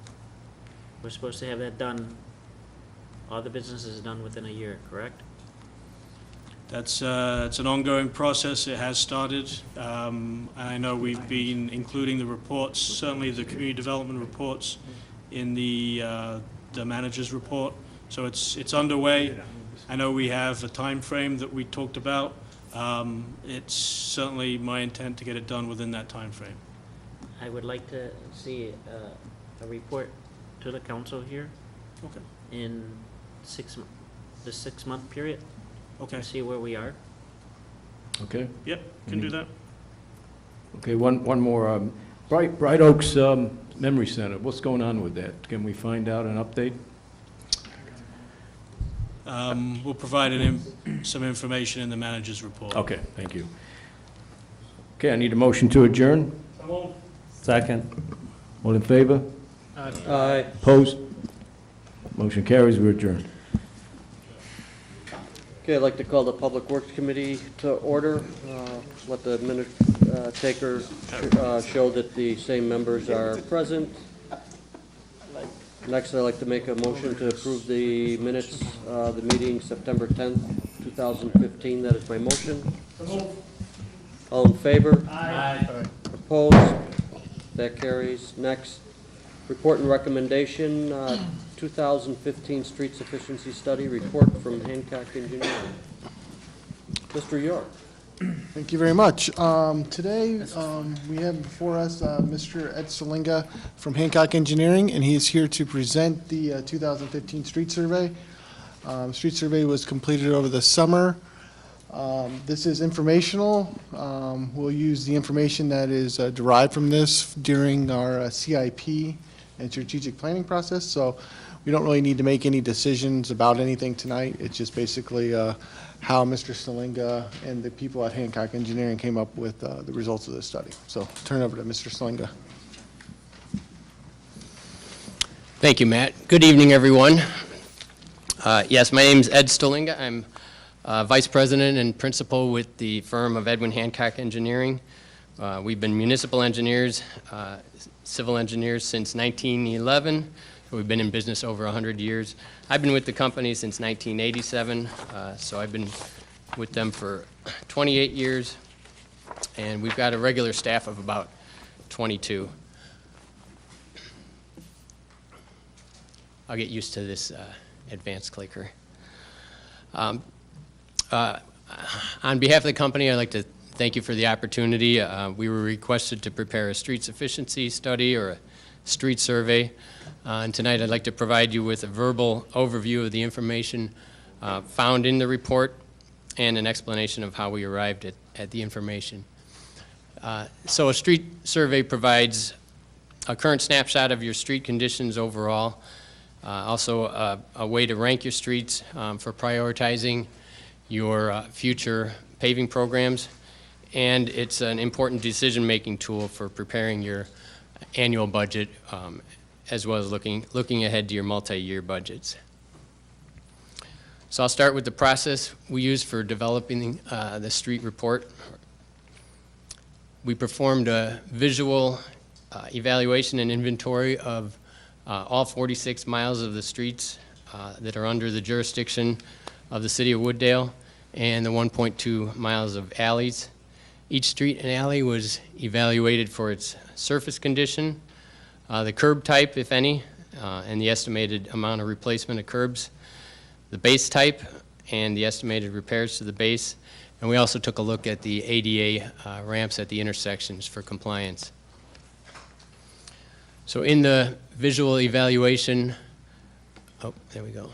We're supposed to have that done, all the businesses done within a year, correct? That's it's an ongoing process. It has started. I know we've been including the reports, certainly the community development reports, in the manager's report. So it's underway. I know we have a time frame that we talked about. It's certainly my intent to get it done within that time frame. I would like to see a report to the council here Okay. in the 6-month period. Okay. See where we are. Okay? Yep, can do that. Okay, one more. Bright Oaks Memory Center, what's going on with that? Can we find out an update? We'll provide some information in the manager's report. Okay, thank you. Okay, I need a motion to adjourn. Second. All in favor? Aye. Opposed? Motion carries, we adjourn. Okay, I'd like to call the Public Works Committee to order. Let the minute taker show that the same members are present. Next, I'd like to make a motion to approve the minutes of the meeting September 10th, 2015. That is my motion. All in favor? Aye. Opposed? That carries. Next, report and recommendation, 2015 Street Sufficiency Study report from Hancock Engineering. Mr. York. Thank you very much. Today, we have before us Mr. Ed Salinga from Hancock Engineering, and he is here to present the 2015 street survey. Street survey was completed over the summer. This is informational. We'll use the information that is derived from this during our CIP and strategic planning process, so we don't really need to make any decisions about anything tonight. It's just basically how Mr. Salinga and the people at Hancock Engineering came up with the results of this study. So turn over to Mr. Salinga. Thank you, Matt. Good evening, everyone. Yes, my name is Ed Stolinga. I'm Vice President and Principal with the firm of Edwin Hancock Engineering. We've been municipal engineers, civil engineers since 1911. We've been in business over 100 years. I've been with the company since 1987, so I've been with them for 28 years, and we've got a regular staff of about 22. I'll get used to this advanced clicker. On behalf of the company, I'd like to thank you for the opportunity. We were requested to prepare a streets efficiency study or a street survey. And tonight I'd like to provide you with a verbal overview of the information found in the report and an explanation of how we arrived at the information. So a street survey provides a current snapshot of your street conditions overall, also a way to rank your streets for prioritizing your future paving programs, and it's an important decision-making tool for preparing your annual budget as well as looking ahead to your multi-year budgets. So I'll start with the process we use for developing the street report. We performed a visual evaluation and inventory of all 46 miles of the streets that are under the jurisdiction of the City of Wooddale and the 1.2 miles of alleys. Each street and alley was evaluated for its surface condition, the curb type, if any, and the estimated amount of replacement of curbs, the base type, and the estimated repairs to the base. And we also took a look at the ADA ramps at the intersections for compliance. So in the visual evaluation, oh, there we go.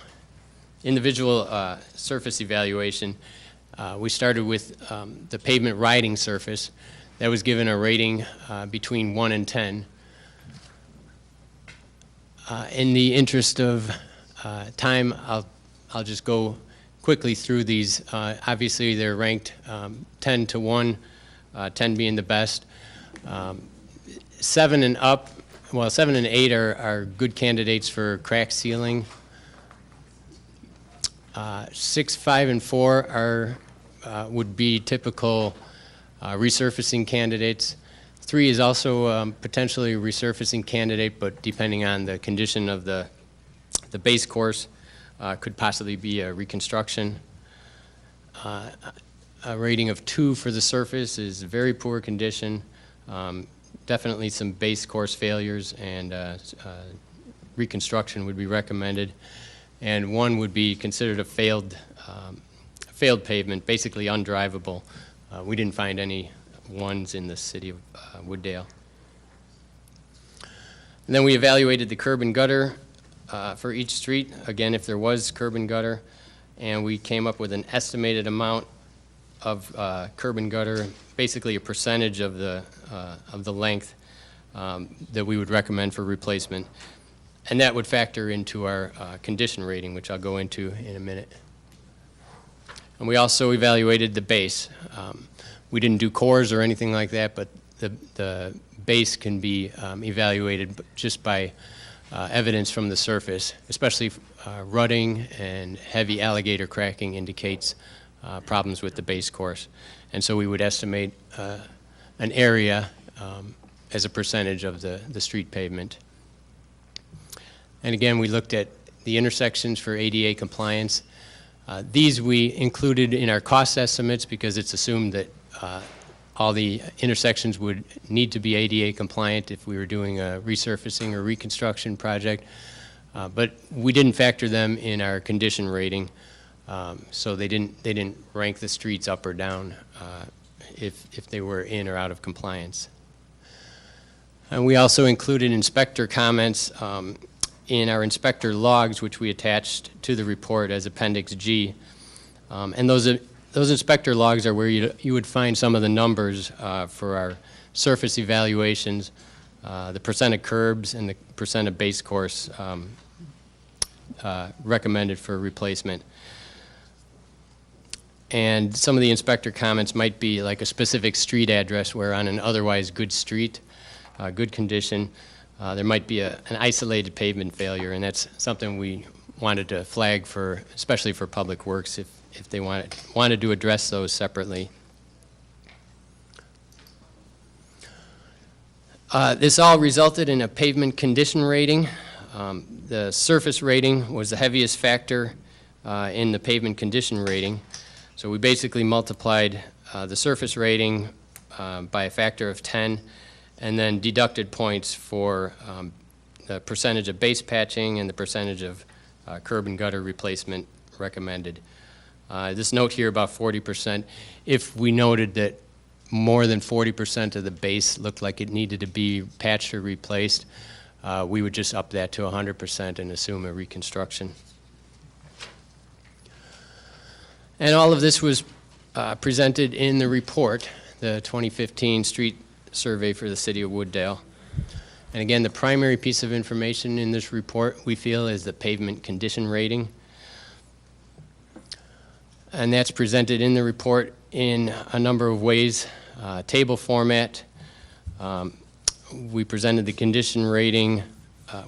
In the visual surface evaluation, we started with the pavement riding surface. That was given a rating between 1 and 10. In the interest of time, I'll just go quickly through these. Obviously, they're ranked 10 to 1, 10 being the best. 7 and up, well, 7 and 8 are good candidates for crack sealing. 6, 5, and 4 are would be typical resurfacing candidates. 3 is also potentially a resurfacing candidate, but depending on the condition of the base course, could possibly be a reconstruction. A rating of 2 for the surface is very poor condition. Definitely some base course failures, and reconstruction would be recommended. And 1 would be considered a failed pavement, basically undrivable. We didn't find any 1s in the City of Wooddale. And then we evaluated the curb and gutter for each street, again, if there was curb and gutter, and we came up with an estimated amount of curb and gutter, basically a percentage of the length that we would recommend for replacement. And that would factor into our condition rating, which I'll go into in a minute. And we also evaluated the base. We didn't do cores or anything like that, but the base can be evaluated just by evidence from the surface, especially rutting and heavy alligator cracking indicates problems with the base course. And so we would estimate an area as a percentage of the street pavement. And again, we looked at the intersections for ADA compliance. These we included in our cost estimates because it's assumed that all the intersections would need to be ADA compliant if we were doing a resurfacing or reconstruction project. But we didn't factor them in our condition rating, so they didn't rank the streets up or down if they were in or out of compliance. And we also included inspector comments in our inspector logs, which we attached to the report as Appendix G. And those inspector logs are where you would find some of the numbers for our surface evaluations, the percent of curbs and the percent of base course recommended for replacement. And some of the inspector comments might be like a specific street address where on an otherwise good street, good condition, there might be an isolated pavement failure, and that's something we wanted to flag for, especially for public works, if they wanted to address those separately. This all resulted in a pavement condition rating. The surface rating was the heaviest factor in the pavement condition rating. So we basically multiplied the surface rating by a factor of 10 and then deducted points for the percentage of base patching and the percentage of curb and gutter replacement recommended. This note here about 40%, if we noted that more than 40% of the base looked like it needed to be patched or replaced, we would just up that to 100% and assume a reconstruction. And all of this was presented in the report, the 2015 street survey for the city of Wooddale. And again, the primary piece of information in this report, we feel, is the pavement condition rating. And that's presented in the report in a number of ways. Table format, we presented the condition rating,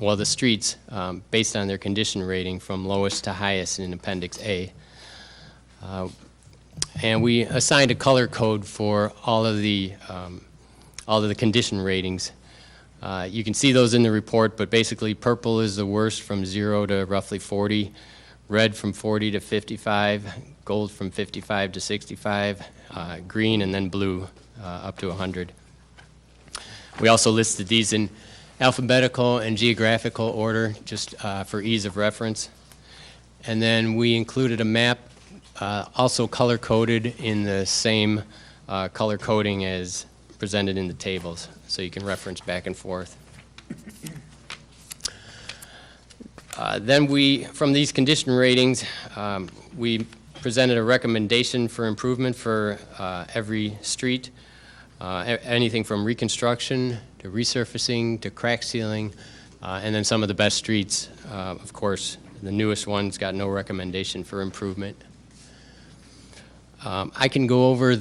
well, the streets, based on their condition rating from lowest to highest in Appendix A. And we assigned a color code for all of the condition ratings. You can see those in the report, but basically purple is the worst from 0 to roughly 40, red from 40 to 55, gold from 55 to 65, green, and then blue up to 100. We also listed these in alphabetical and geographical order, just for ease of reference. And then we included a map, also color-coded in the same color coding as presented in the tables, so you can reference back and forth. Then from these condition ratings, we presented a recommendation for improvement for every street, anything from reconstruction to resurfacing to crack sealing, and then some of the best streets, of course, the newest ones got no recommendation for improvement. I can go over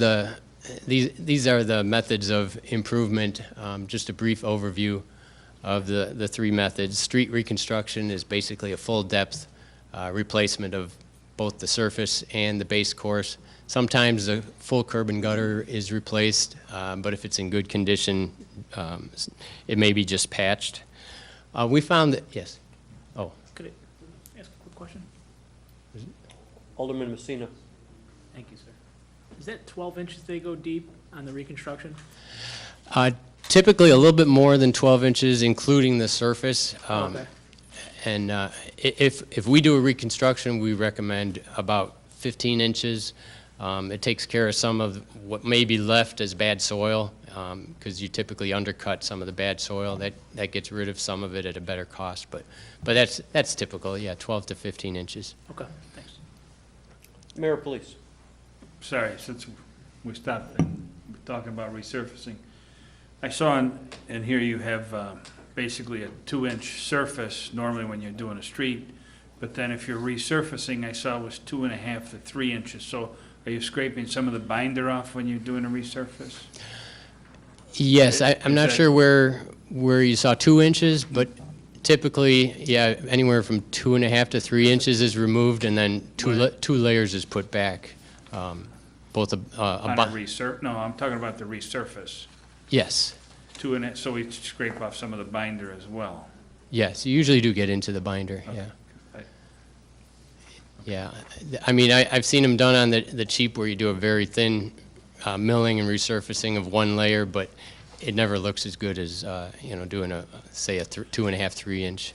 these are the methods of improvement, just a brief overview of the three methods. Street reconstruction is basically a full depth replacement of both the surface and the base course. Sometimes the full curb and gutter is replaced, but if it's in good condition, it may be just patched. We found that, yes. Oh. Could I ask a quick question? Alderman Messina. Thank you, sir. Is that 12 inches they go deep on the reconstruction? Typically a little bit more than 12 inches, including the surface. Okay. And if we do a reconstruction, we recommend about 15 inches. It takes care of some of what may be left as bad soil, because you typically undercut some of the bad soil. That gets rid of some of it at a better cost. But that's typical, yeah, 12 to 15 inches. Okay, thanks. Mayor, please. Sorry, since we stopped talking about resurfacing. I saw in here you have basically a 2-inch surface normally when you're doing a street, but then if you're resurfacing, I saw it was 2.5 to 3 inches. So are you scraping some of the binder off when you're doing a resurface? Yes, I'm not sure where you saw 2 inches, but typically, yeah, anywhere from 2.5 to 3 inches is removed, and then two layers is put back. Both No, I'm talking about the resurface. Yes. So we scrape off some of the binder as well. Yes, you usually do get into the binder, Okay. yeah. Yeah, I mean, I've seen them done on the cheap where you do a very thin milling and resurfacing of one layer, but it never looks as good as, doing say a 2.5, 3 inch.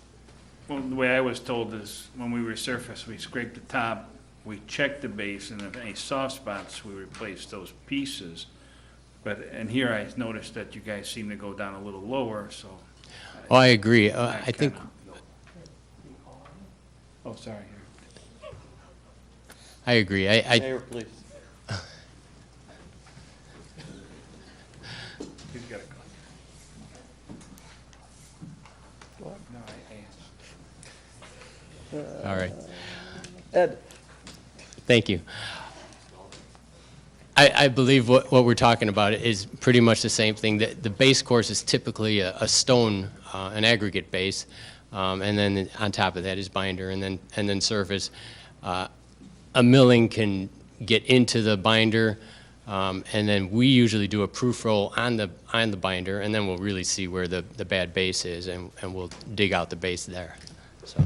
Well, the way I was told is when we resurface, we scrape the top, we check the base, and if any soft spots, we replace those pieces. And here I noticed that you guys seem to go down a little lower, so. Oh, I agree. I think. Oh, sorry. I agree. Mayor, please. He's got to go. No, I asked. All right. Ed. Thank you. I believe what we're talking about is pretty much the same thing. The base course is typically a stone, an aggregate base, and then on top of that is binder, and then surface. a milling can get into the binder, and then we usually do a proof roll on the binder, and then we'll really see where the bad base is, and we'll dig out the base there. So,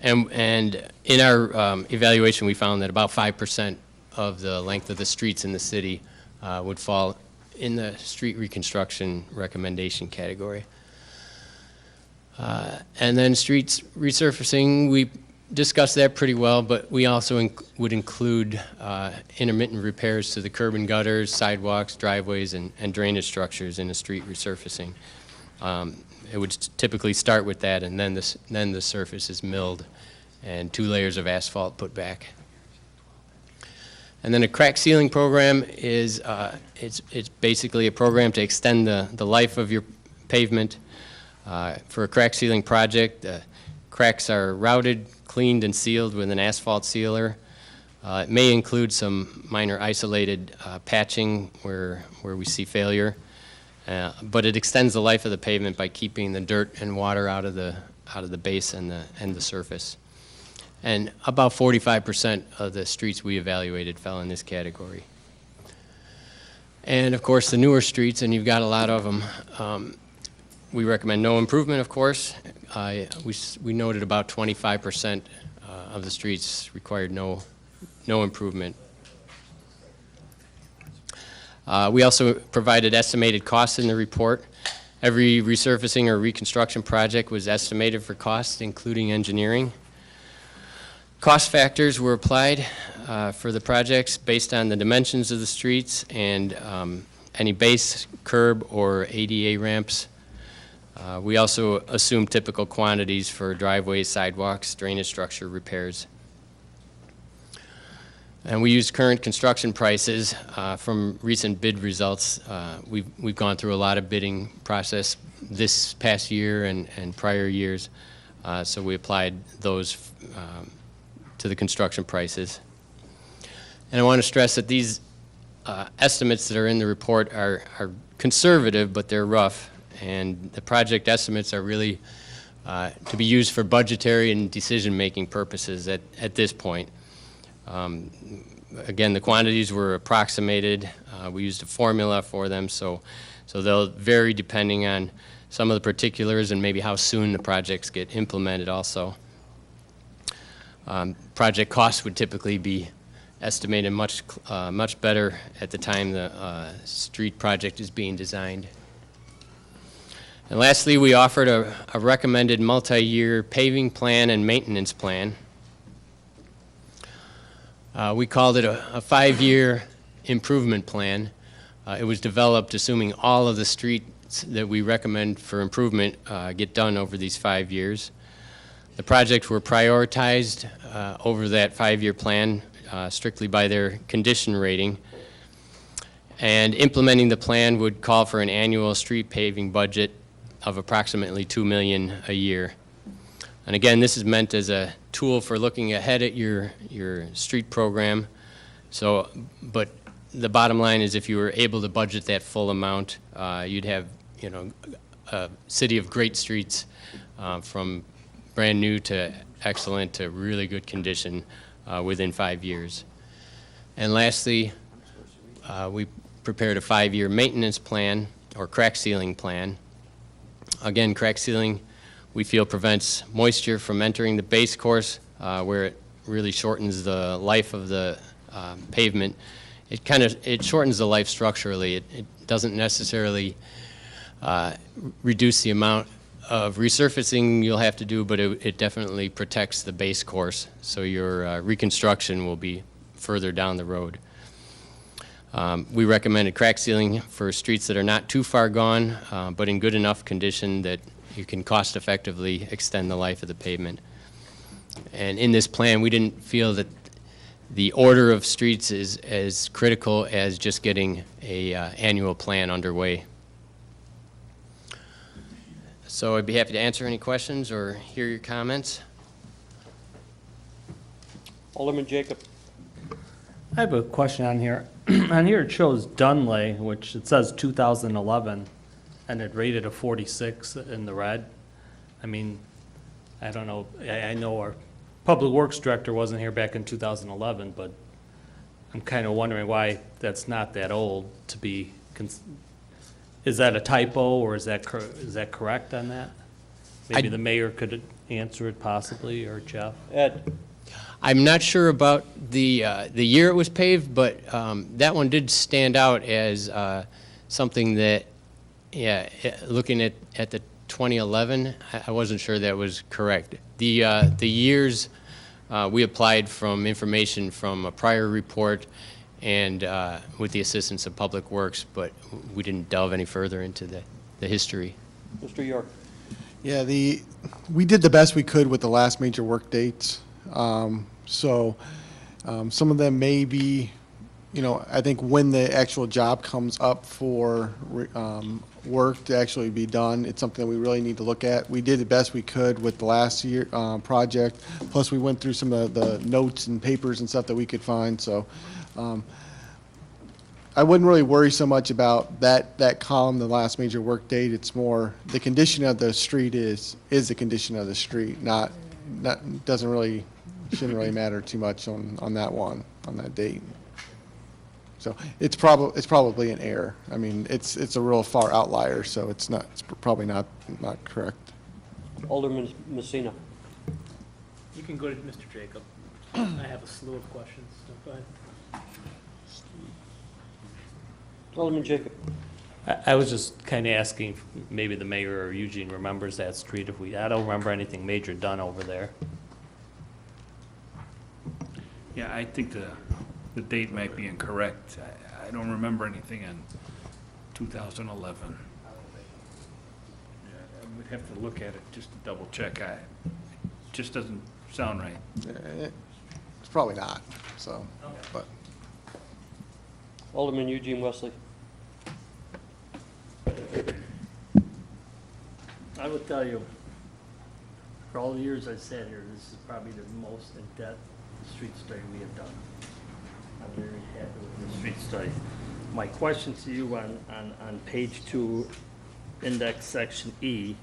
and in our evaluation, we found that about 5% of the length of the streets in the city would fall in the street reconstruction recommendation category. And then streets resurfacing, we discussed that pretty well, but we also would include intermittent repairs to the curb and gutters, sidewalks, driveways, and drainage structures in a street resurfacing. It would typically start with that, and then the surface is milled and 2 layers of asphalt put back. And then a crack sealing program is it's basically a program to extend the life of your pavement. For a crack sealing project, the cracks are routed, cleaned, and sealed with an asphalt sealer. It may include some minor isolated patching where we see failure, but it extends the life of the pavement by keeping the dirt and water out of the base and the surface. And about 45% of the streets we evaluated fell in this category. And of course, the newer streets, and you've got a lot of them, we recommend no improvement, of course. We noted about 25% of the streets required no improvement. We also provided estimated costs in the report. Every resurfacing or reconstruction project was estimated for costs, including engineering. Cost factors were applied for the projects based on the dimensions of the streets and any base, curb, or ADA ramps. We also assumed typical quantities for driveways, sidewalks, drainage structure repairs. And we used current construction prices from recent bid results. We've gone through a lot of bidding process this past year and prior years, so we applied those to the construction prices. And I want to stress that these estimates that are in the report are conservative, but they're rough. And the project estimates are really to be used for budgetary and decision-making purposes at this point. Again, the quantities were approximated. We used a formula for them, so they'll vary depending on some of the particulars and maybe how soon the projects get implemented also. Project costs would typically be estimated much better at the time the street project is being designed. And lastly, we offered a recommended multi-year paving plan and maintenance plan. We called it a 5-year improvement plan. It was developed assuming all of the streets that we recommend for improvement get done over these 5 years. The projects were prioritized over that 5-year plan strictly by their condition rating. And implementing the plan would call for an annual street paving budget of approximately $2 million a year. And again, this is meant as a tool for looking ahead at your street program. So, but the bottom line is if you were able to budget that full amount, you'd have, a city of great streets from brand new to excellent to really good condition within 5 years. And lastly, we prepared a 5-year maintenance plan or crack sealing plan. Again, crack sealing, we feel, prevents moisture from entering the base course where it really shortens the life of the pavement. It shortens the life structurally. It doesn't necessarily reduce the amount of resurfacing you'll have to do, but it definitely protects the base course, so your reconstruction will be further down the road. We recommended crack sealing for streets that are not too far gone, but in good enough condition that you can cost effectively extend the life of the pavement. And in this plan, we didn't feel that the order of streets is as critical as just getting a annual plan underway. So I'd be happy to answer any questions or hear your comments. Alderman Jacob. I have a question on here. On here it shows Dunlay, which it says 2011, and it rated a 46 in the red. I mean, I don't know, I know our Public Works Director wasn't here back in 2011, but I'm kind of wondering why that's not that old to be, is that a typo, or is that correct on that? Maybe the mayor could answer it possibly, or Jeff? Ed? I'm not sure about the year it was paved, but that one did stand out as something that, yeah, looking at the 2011, I wasn't sure that was correct. The years we applied from information from a prior report and with the assistance of Public Works, but we didn't delve any further into the history. Mr. York? Yeah, we did the best we could with the last major work dates. So some of them may be, you know, I think when the actual job comes up for work to actually be done, it's something that we really need to look at. We did the best we could with the last year project, plus we went through some of the notes and papers and stuff that we could find. So I wouldn't really worry so much about that column, the last major work date. It's more the condition of the street is the condition of the street, not doesn't really, shouldn't really matter too much on that one, on that date. So it's probably an error. I mean, it's a real far outlier, so it's probably not correct. Alderman Messina? You can go to Mr. Jacob. I have a slew of questions, so go ahead. Alderman Jacob? I was just kind of asking, if maybe the mayor or Eugene remembers that street. I don't remember anything major done over there. Yeah, I think the date might be incorrect. I don't remember anything in 2011. Yeah, I would have to look at it just to double check. It just doesn't sound right. It's probably not, so, but. Alderman Eugene Wesley? I will tell you, for all the years I sat here, this is probably the most in-depth street study we have done. I'm very happy with the street study. My question to you on page 2, index section E,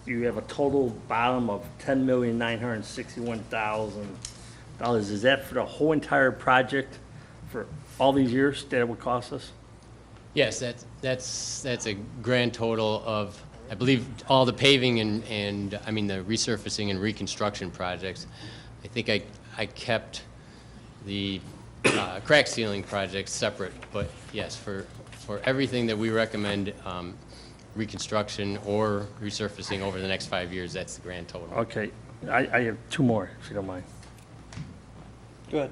you have a total bottom of $10,961,000. Is that for the whole entire project for all these years that it would cost us? Yes, that's a grand total of, I believe, all the paving and I mean the resurfacing and reconstruction projects. I think I kept the crack sealing projects separate, but yes, for everything that we recommend, reconstruction or resurfacing over the next 5 years, that's the grand total. Okay, I have 2 more, if you don't mind. Go ahead.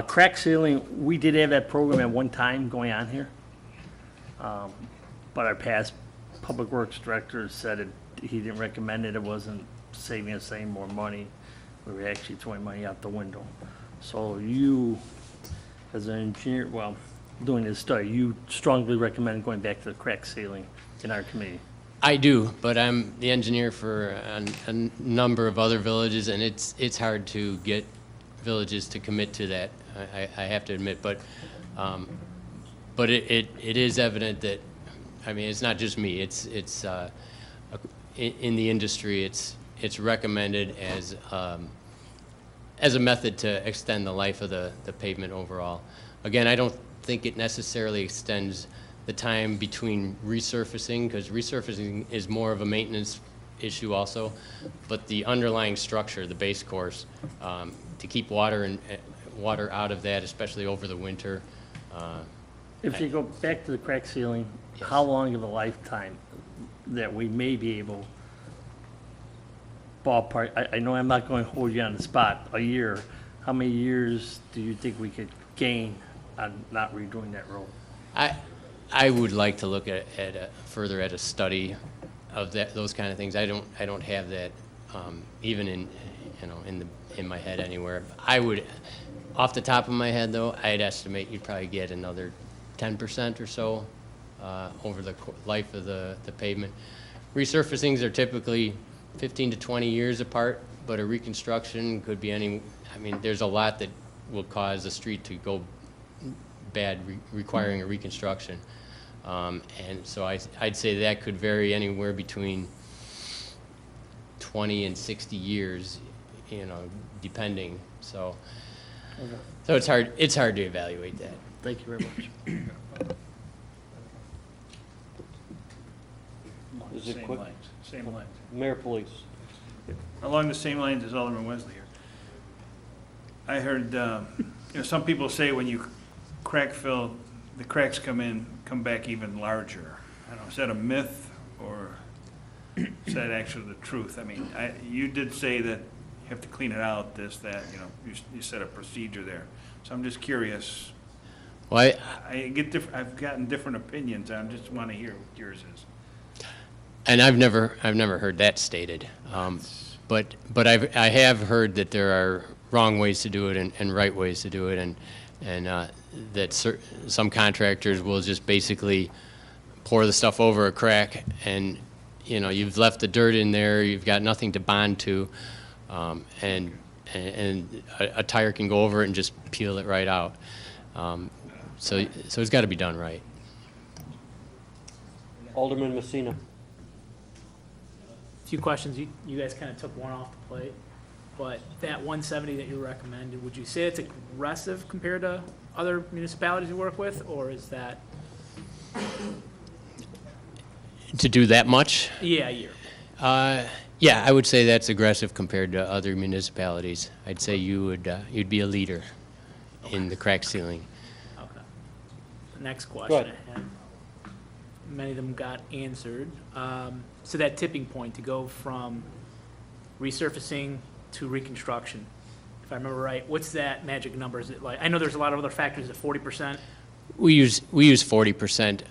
Crack sealing, we did have that program at one time going on here. But our past Public Works Director said he didn't recommend it. It wasn't saving us any more money. We were actually throwing money out the window. So you, as an engineer, well, doing this study, you strongly recommend going back to the crack sealing in our committee? I do, but I'm the engineer for a number of other villages, and it's hard to get villages to commit to that. I have to admit, but it is evident that, I mean, it's not just me. It's in the industry. It's recommended as a method to extend the life of the pavement overall. Again, I don't think it necessarily extends the time between resurfacing, because resurfacing is more of a maintenance issue also, but the underlying structure, the base course, to keep water out of that, especially over the winter. If you go back to the crack sealing, Yes. how long of a lifetime that we may be able, ballpark, I know I'm not going to hold you on the spot, a year, how many years do you think we could gain on not redoing that road? I would like to look at further at a study of those kind of things. I don't have that even in my head anywhere. I would, off the top of my head though, I'd estimate you'd probably get another 10% or so over the life of the pavement. Resurfacings are typically 15 to 20 years apart, but a reconstruction could be I mean, there's a lot that will cause a street to go bad requiring a reconstruction. And so I'd say that could vary anywhere between 20 and 60 years, you know, depending, so. Okay. So it's hard to evaluate that. Thank you very much. Is it quick? Same lines. Mayor, please. Along the same lines as Alderman Wesley here. I heard, some people say when you crack fill, the cracks come back even larger. I don't know, is that a myth or is that actually the truth? I mean, you did say that you have to clean it out, this, that, you set a procedure there. So I'm just curious. Well, I've gotten different opinions. I just want to hear what yours is. and I've never heard that stated. But I have heard that there are wrong ways to do it and right ways to do it, and that some contractors will just basically pour the stuff over a crack, and you've left the dirt in there, you've got nothing to bond to, and a tire can go over it and just peel it right out. So it's got to be done right. Alderman Messina. Few questions. You guys kind of took one off the plate, but that 170 that you recommended, would you say it's aggressive compared to other municipalities you work with, or is that? To do that much? Yeah, a year. Yeah, I would say that's aggressive compared to other municipalities. I'd say you'd be a leader in the crack sealing. Okay. Next question I had. Many of them got answered. So that tipping point to go from resurfacing to reconstruction, if I remember right, what's that magic number? Is it like, I know there's a lot of other factors at 40%. We use 40%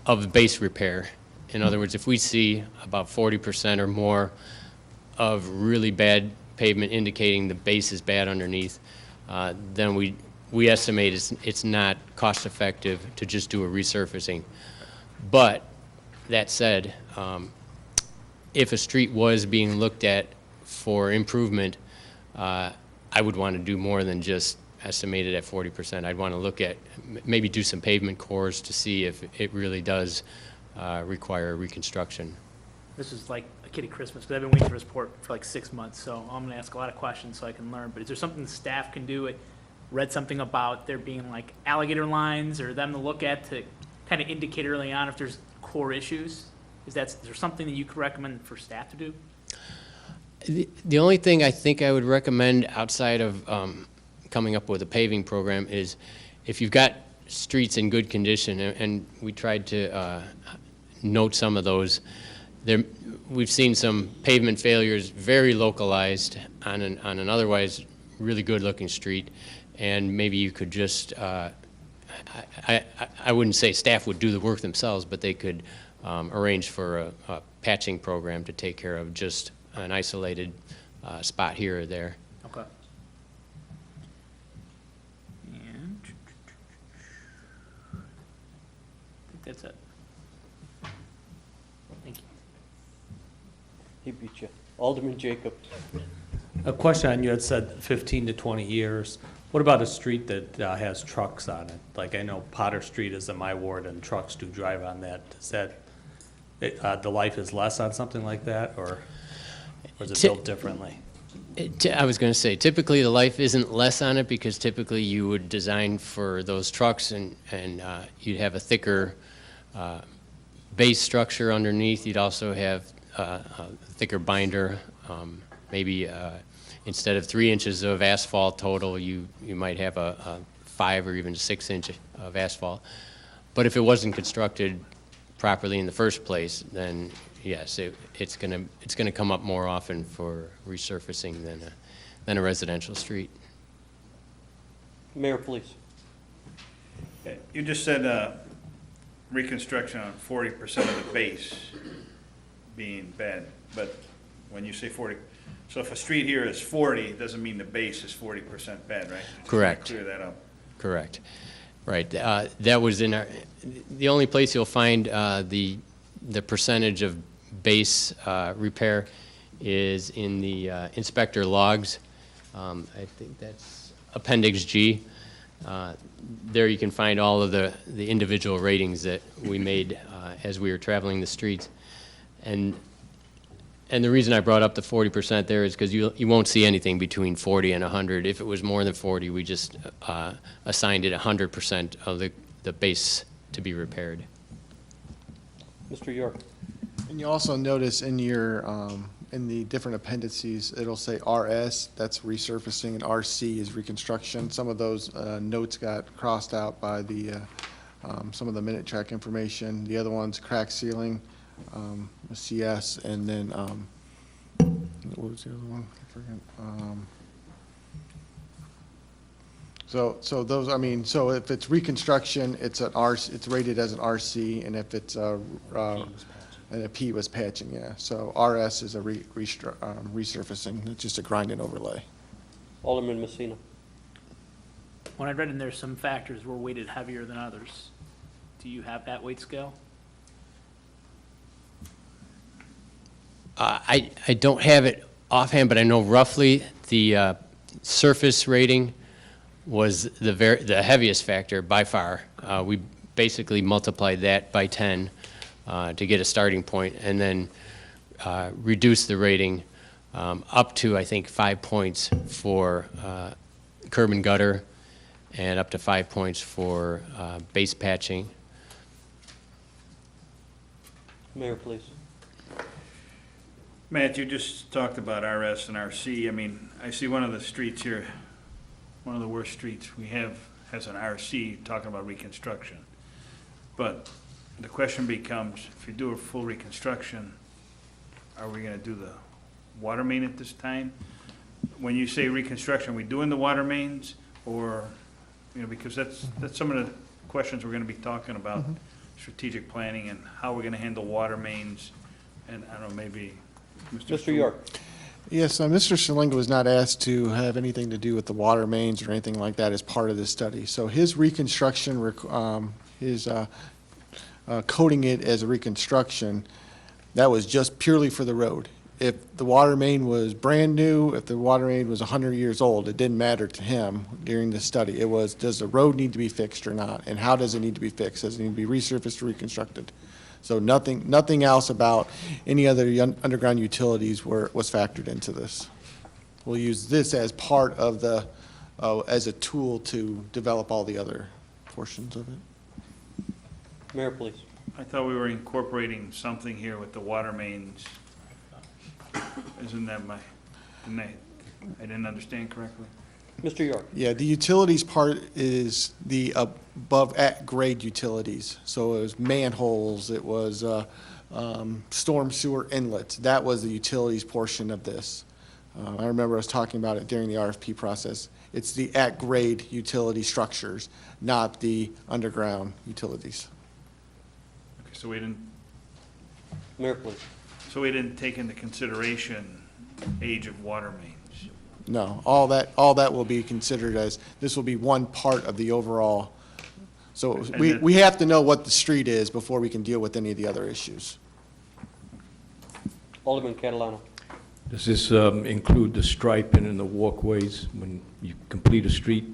of base repair. In other words, if we see about 40% or more of really bad pavement indicating the base is bad underneath, then we estimate it's not cost effective to just do a resurfacing. But that said, if a street was being looked at for improvement, I would want to do more than just estimate it at 40%. I'd want to look at, maybe do some pavement cores to see if it really does require reconstruction. This is like a kid at Christmas, because I've been waiting for this report for like 6 months, so I'm going to ask a lot of questions so I can learn. But is there something the staff can do? I read something about there being like alligator lines or them to look at to kind of indicate early on if there's core issues? Is there something that you could recommend for staff to do? The only thing I think I would recommend outside of coming up with a paving program is if you've got streets in good condition, and we tried to note some of those, we've seen some pavement failures very localized on an otherwise really good looking street, and maybe you could just, I wouldn't say staff would do the work themselves, but they could arrange for a patching program to take care of just an isolated spot here or there. Okay. And I think that's it. Thank you. He beat you. Alderman Jacob. A question on, you had said 15 to 20 years. What about a street that has trucks on it? Like I know Potter Street is in my ward and trucks do drive on that. Is that, the life is less on something like that, or is it built differently? I was going to say, typically the life isn't less on it because typically you would design for those trucks and you'd have a thicker base structure underneath. You'd also have a thicker binder, maybe instead of 3 inches of asphalt total, you might have a 5 or even 6 inch of asphalt. But if it wasn't constructed properly in the first place, then yes, it's gonna come up more often for resurfacing than a residential street. Mayor, please. You just said reconstruction on 40% of the base being bad, but when you say 40, so if a street here is 40, it doesn't mean the base is 40% bad, right? Just Correct. clear that up. Correct. Right. That was in the only place you'll find the percentage of base repair is in the inspector logs. I think that's Appendix G. There you can find all of the individual ratings that we made as we were traveling the streets. And And the reason I brought up the 40% there is because you won't see anything between 40 and 100. If it was more than 40, we just assigned it 100% of the base to be repaired. Mr. York? And you also notice in your, in the different appendices, it'll say RS, that's resurfacing, and RC is reconstruction. Some of those notes got crossed out by the, some of the minute track information. The other one's crack sealing, CS, and then, what was the other one? I forget. So those, I mean, so if it's reconstruction, it's an it's rated as an RC, and if it's and a P was patching, yeah. So RS is a resurfacing, it's just a grind and overlay. Alderman Messina? When I read in there, some factors were weighted heavier than others. Do you have that weight scale? I don't have it offhand, but I know roughly the surface rating was the heaviest factor by far. We basically multiplied that by 10 to get a starting point, and then reduce the rating up to, I think, 5 points for curb and gutter, and up to 5 points for base patching. Mayor, please. Matt, you just talked about RS and RC. I mean, I see one of the streets here, one of the worst streets we have has an RC talking about reconstruction. But the question becomes, if you do a full reconstruction, are we gonna do the water main at this time? When you say reconstruction, are we doing the water mains, or, you know, because that's some of the questions we're gonna be talking about, strategic planning and how we're gonna handle water mains, and I don't know, maybe Mr. York? Yes, Mr. Salinga was not asked to have anything to do with the water mains or anything like that as part of this study. So his reconstruction, coding it as a reconstruction, that was just purely for the road. If the water main was brand new, if the water main was 100 years old, it didn't matter to him during the study. It was, does the road need to be fixed or not? And how does it need to be fixed? Does it need to be resurfaced or reconstructed? So nothing else about any other underground utilities was factored into this. We'll use this as part of the, as a tool to develop all the other portions of it. Mayor, please. I thought we were incorporating something here with the water mains. Isn't that I didn't understand correctly? Mr. York? Yeah, the utilities part is the above at-grade utilities. So it was manholes, it was storm sewer inlets. That was the utilities portion of this. I remember us talking about it during the RFP process. It's the at-grade utility structures, not the underground utilities. Okay, so we didn't, Mayor, please. so we didn't take into consideration age of water mains. No, all that will be considered as, this will be one part of the overall. So we have to know what the street is before we can deal with any of the other issues. Alderman Catalano? Does this include the striping and the walkways when you complete a street?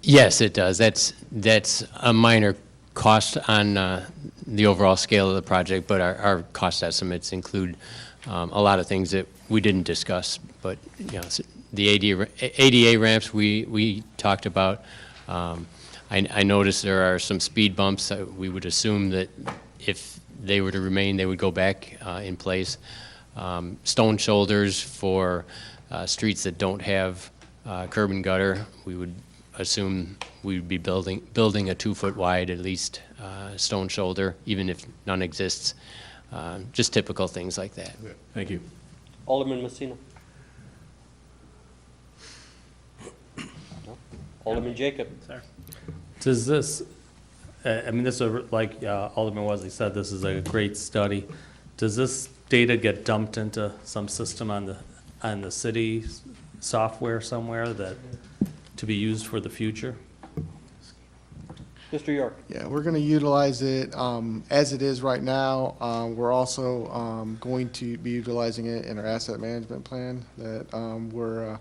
Yes, it does. That's a minor cost on the overall scale of the project, but our cost estimates include a lot of things that we didn't discuss, but you know, the ADA ramps we talked about. I noticed there are some speed bumps. We would assume that if they were to remain, they would go back in place. Stone shoulders for streets that don't have curb and gutter. We would assume we would be building a 2-foot wide at least stone shoulder, even if none exists. Just typical things like that. Thank you. Alderman Messina? No? Alderman Jacob? Sir? Does this, I mean, this is, like Alderman Wesley said, this is a great study. Does this data get dumped into some system on the city software somewhere that, to be used for the future? Mr. York? Yeah, we're going to utilize it as it is right now. We're also going to be utilizing it in our asset management plan that we're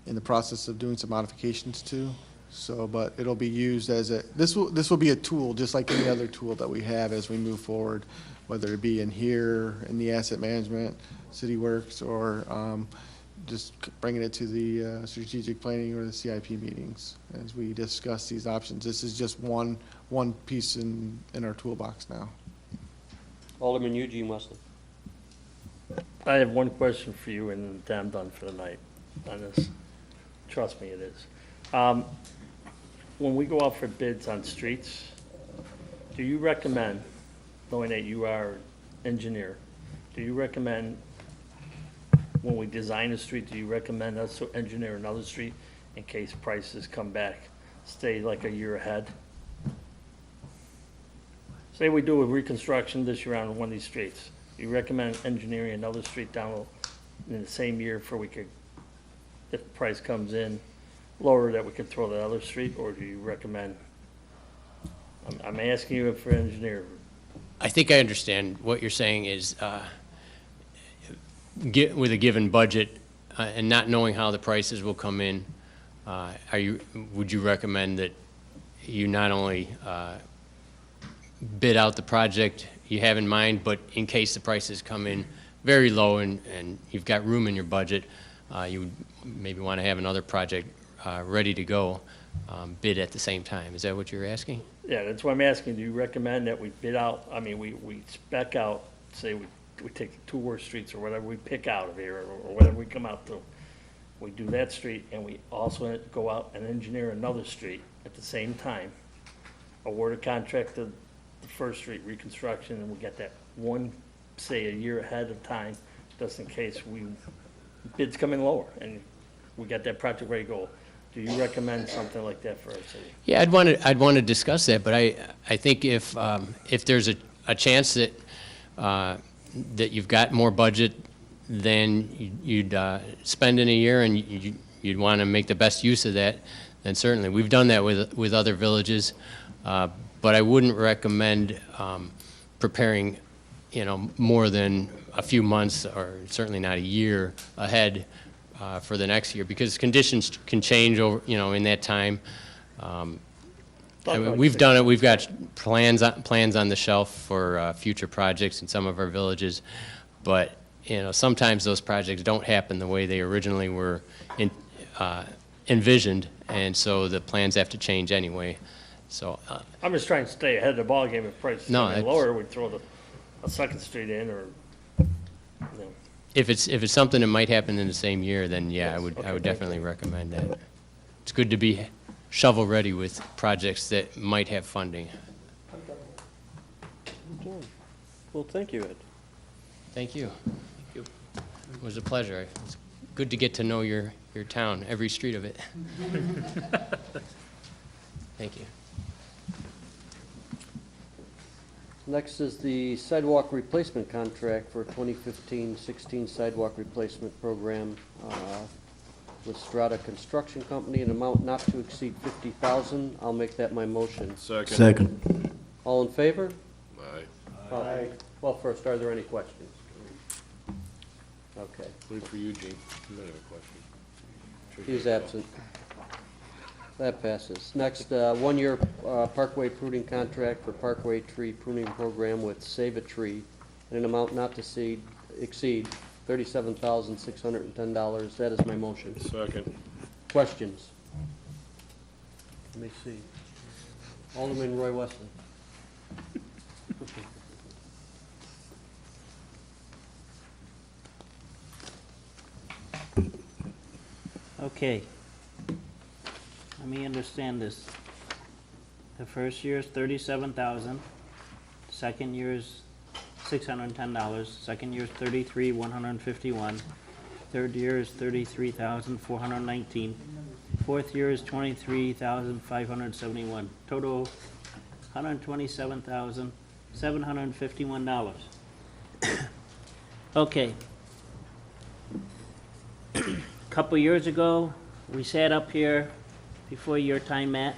in the process of doing some modifications to. So, but it'll be used as this will be a tool, just like any other tool that we have as we move forward, whether it be in here, in the asset management, City Works, or just bringing it to the strategic planning or the CIP meetings as we discuss these options. This is just one piece in our toolbox now. Alderman Eugene Wesley. I have one question for you, and then I'm done for the night on this. Trust me, it is. When we go out for bids on streets, do you recommend, knowing that you are an engineer, do you recommend, when we design a street, do you recommend us to engineer another street in case prices come back, stay like a year ahead? Say we do a reconstruction this year on one of these streets. Do you recommend engineering another street down in the same year for we could, if the price comes in lower, that we could throw the other street, or do you recommend? I'm asking you for engineer. I think I understand what you're saying is, with a given budget and not knowing how the prices will come in, would you recommend that you not only bid out the project you have in mind, but in case the prices come in very low and you've got room in your budget, you would maybe want to have another project ready to go, bid at the same time? Is that what you're asking? Yeah, that's what I'm asking. Do you recommend that we bid out, I mean, we spec out, say we take the two worst streets or whatever we pick out of here, or whatever we come out to. We do that street, and we also go out and engineer another street at the same time. Award a contract to the first street, reconstruction, and we get that one, say, a year ahead of time, just in case bids come in lower, and we get that project ready to go. Do you recommend something like that for our city? Yeah, I'd want to discuss that, but I think if there's a chance that that you've got more budget than you'd spend in a year, and you'd want to make the best use of that, then certainly. We've done that with other villages, but I wouldn't recommend preparing, more than a few months, or certainly not a year ahead for the next year, because conditions can change over, in that time. I mean, we've done it. We've got plans on the shelf for future projects in some of our villages, but sometimes those projects don't happen the way they originally were envisioned, and so the plans have to change anyway. So I'm just trying to stay ahead of the ballgame. If prices come in lower, we'd throw a second street in, or. If it's something that might happen in the same year, then yeah, yes. I would definitely recommend that. It's good to be shovel ready with projects that might have funding. Okay. Well, thank you, Ed. Thank you. Thank you. It was a pleasure. It's good to get to know your town, every street of it. Thank you. Next is the sidewalk replacement contract for 2015-16 sidewalk replacement program with Strata Construction Company, an amount not to exceed $50,000. I'll make that my motion. Second. All in favor? Aye. Aye. Well, first, are there any questions? Okay. Wait for Eugene. You might have a question. He's absent. That passes. Next, one-year parkway pruning contract for parkway tree pruning program with Save a Tree in an amount not to exceed $37,610. That is my motion. Second. Questions? Let me see. Alderman Roy Wesley. Okay. Let me understand this. The first year is $37,000. Second year is $610. Second year is $33,151. Third year is $33,419. Fourth year is $23,571. Total $127,751. Okay. Couple years ago, we sat up here before your time, Matt.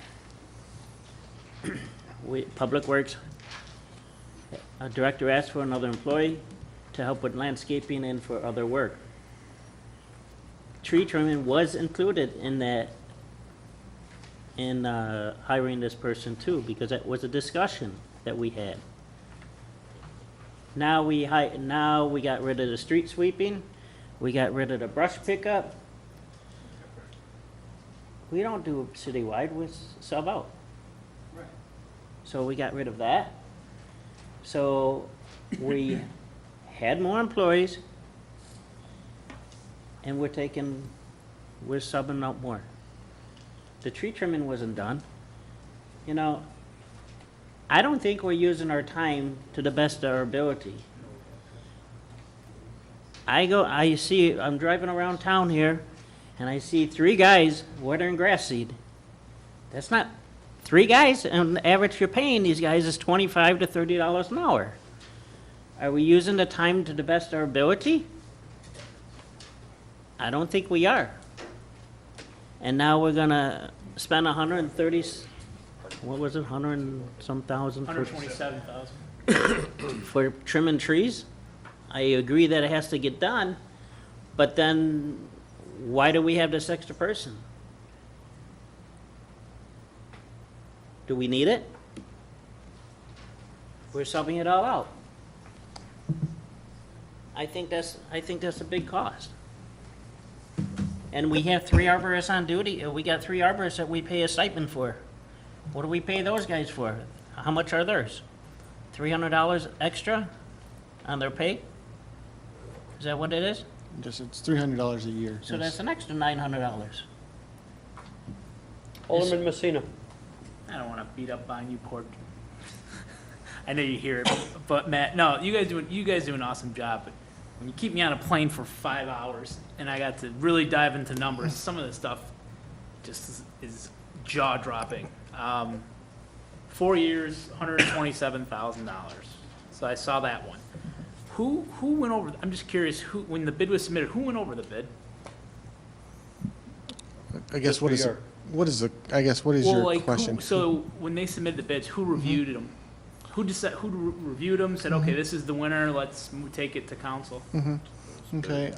Public Works director asked for another employee to help with landscaping and for other work. Tree trimming was included in that in hiring this person too, because that was a discussion that we had. Now we got rid of the street sweeping, we got rid of the brush pickup. We don't do citywide, we sub out. So we got rid of that. So we had more employees, and we're subbing out more. The tree trimming wasn't done. You know, I don't think we're using our time to the best of our ability. I'm driving around town here, and I see 3 guys watering grass seed. That's not 3 guys, and the average you're paying these guys is $25 to $30 an hour. Are we using the time to the best of our ability? I don't think we are. And now we're gonna spend 130, what was it, 100 and some thousand? 127,000. For trimming trees? I agree that it has to get done, but then why do we have this extra person? Do we need it? We're subbing it all out. I think that's a big cost. And we have 3 arborists on duty. We got 3 arborists that we pay a stipend for. What do we pay those guys for? How much are theirs? $300 extra on their pay? Is that what it is? Just, it's $300 a year. So that's an extra $900. Alderman Messina. I don't want to beat up on you, Port. I know you hear it, but Matt, no, you guys do an awesome job. But when you keep me on a plane for 5 hours and I got to really dive into numbers, some of the stuff just is jaw dropping. 4 years, $127,000. So I saw that one. Who went over? I'm just curious. When the bid was submitted, who went over the bid? I guess what is York. your question? So when they submitted the bids, who reviewed them? Who reviewed them? Said, okay, this is the winner. Let's take it to council. Okay.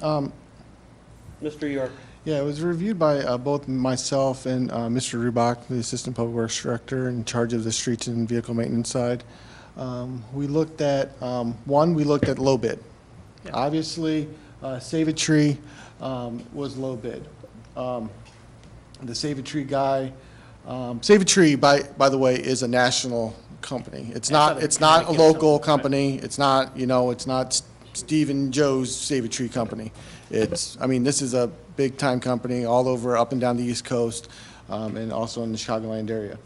Mr. York. Yeah, it was reviewed by both myself and Mr. Rubach, the Assistant Public Works Director in charge of the streets and vehicle maintenance side. We looked at, we looked at low bid. Yeah. Obviously, Save a Tree was low bid. The Save a Tree guy, Save a Tree, by the way, is a national company. It's not a local company. It's not, it's not Steve and Joe's Save a Tree company. This is a big-time company all over, up and down the East Coast, and also in the Chicagoland area.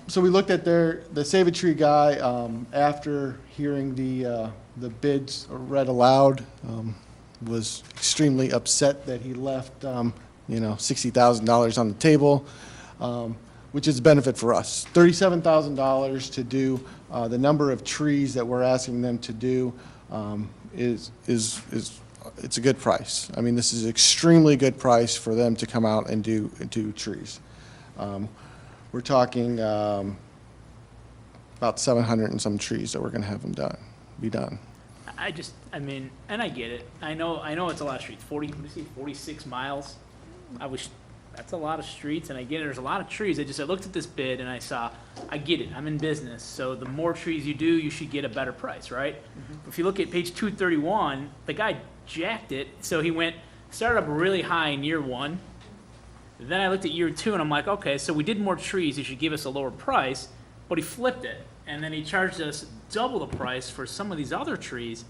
So we looked at the Save a Tree guy, after hearing the bids read aloud, was extremely upset that he left, $60,000 on the table, which is a benefit for us. $37,000 to do the number of trees that we're asking them to do it's a good price. This is an extremely good price for them to come out and do trees. We're talking about 700 and some trees that we're going to have them be done. And I get it. I know it's a lot of streets. 46 miles. That's a lot of streets, and I get it. There's a lot of trees. I looked at this bid and I get it. I'm in business, so the more trees you do, you should get a better price, right? Mm-hmm. If you look at page 231, the guy jacked it. So he started up really high in year 1. Then I looked at year 2 and I'm like, okay, so we did more trees. He should give us a lower price, but he flipped it. And then he charged us double the price for some of these other trees.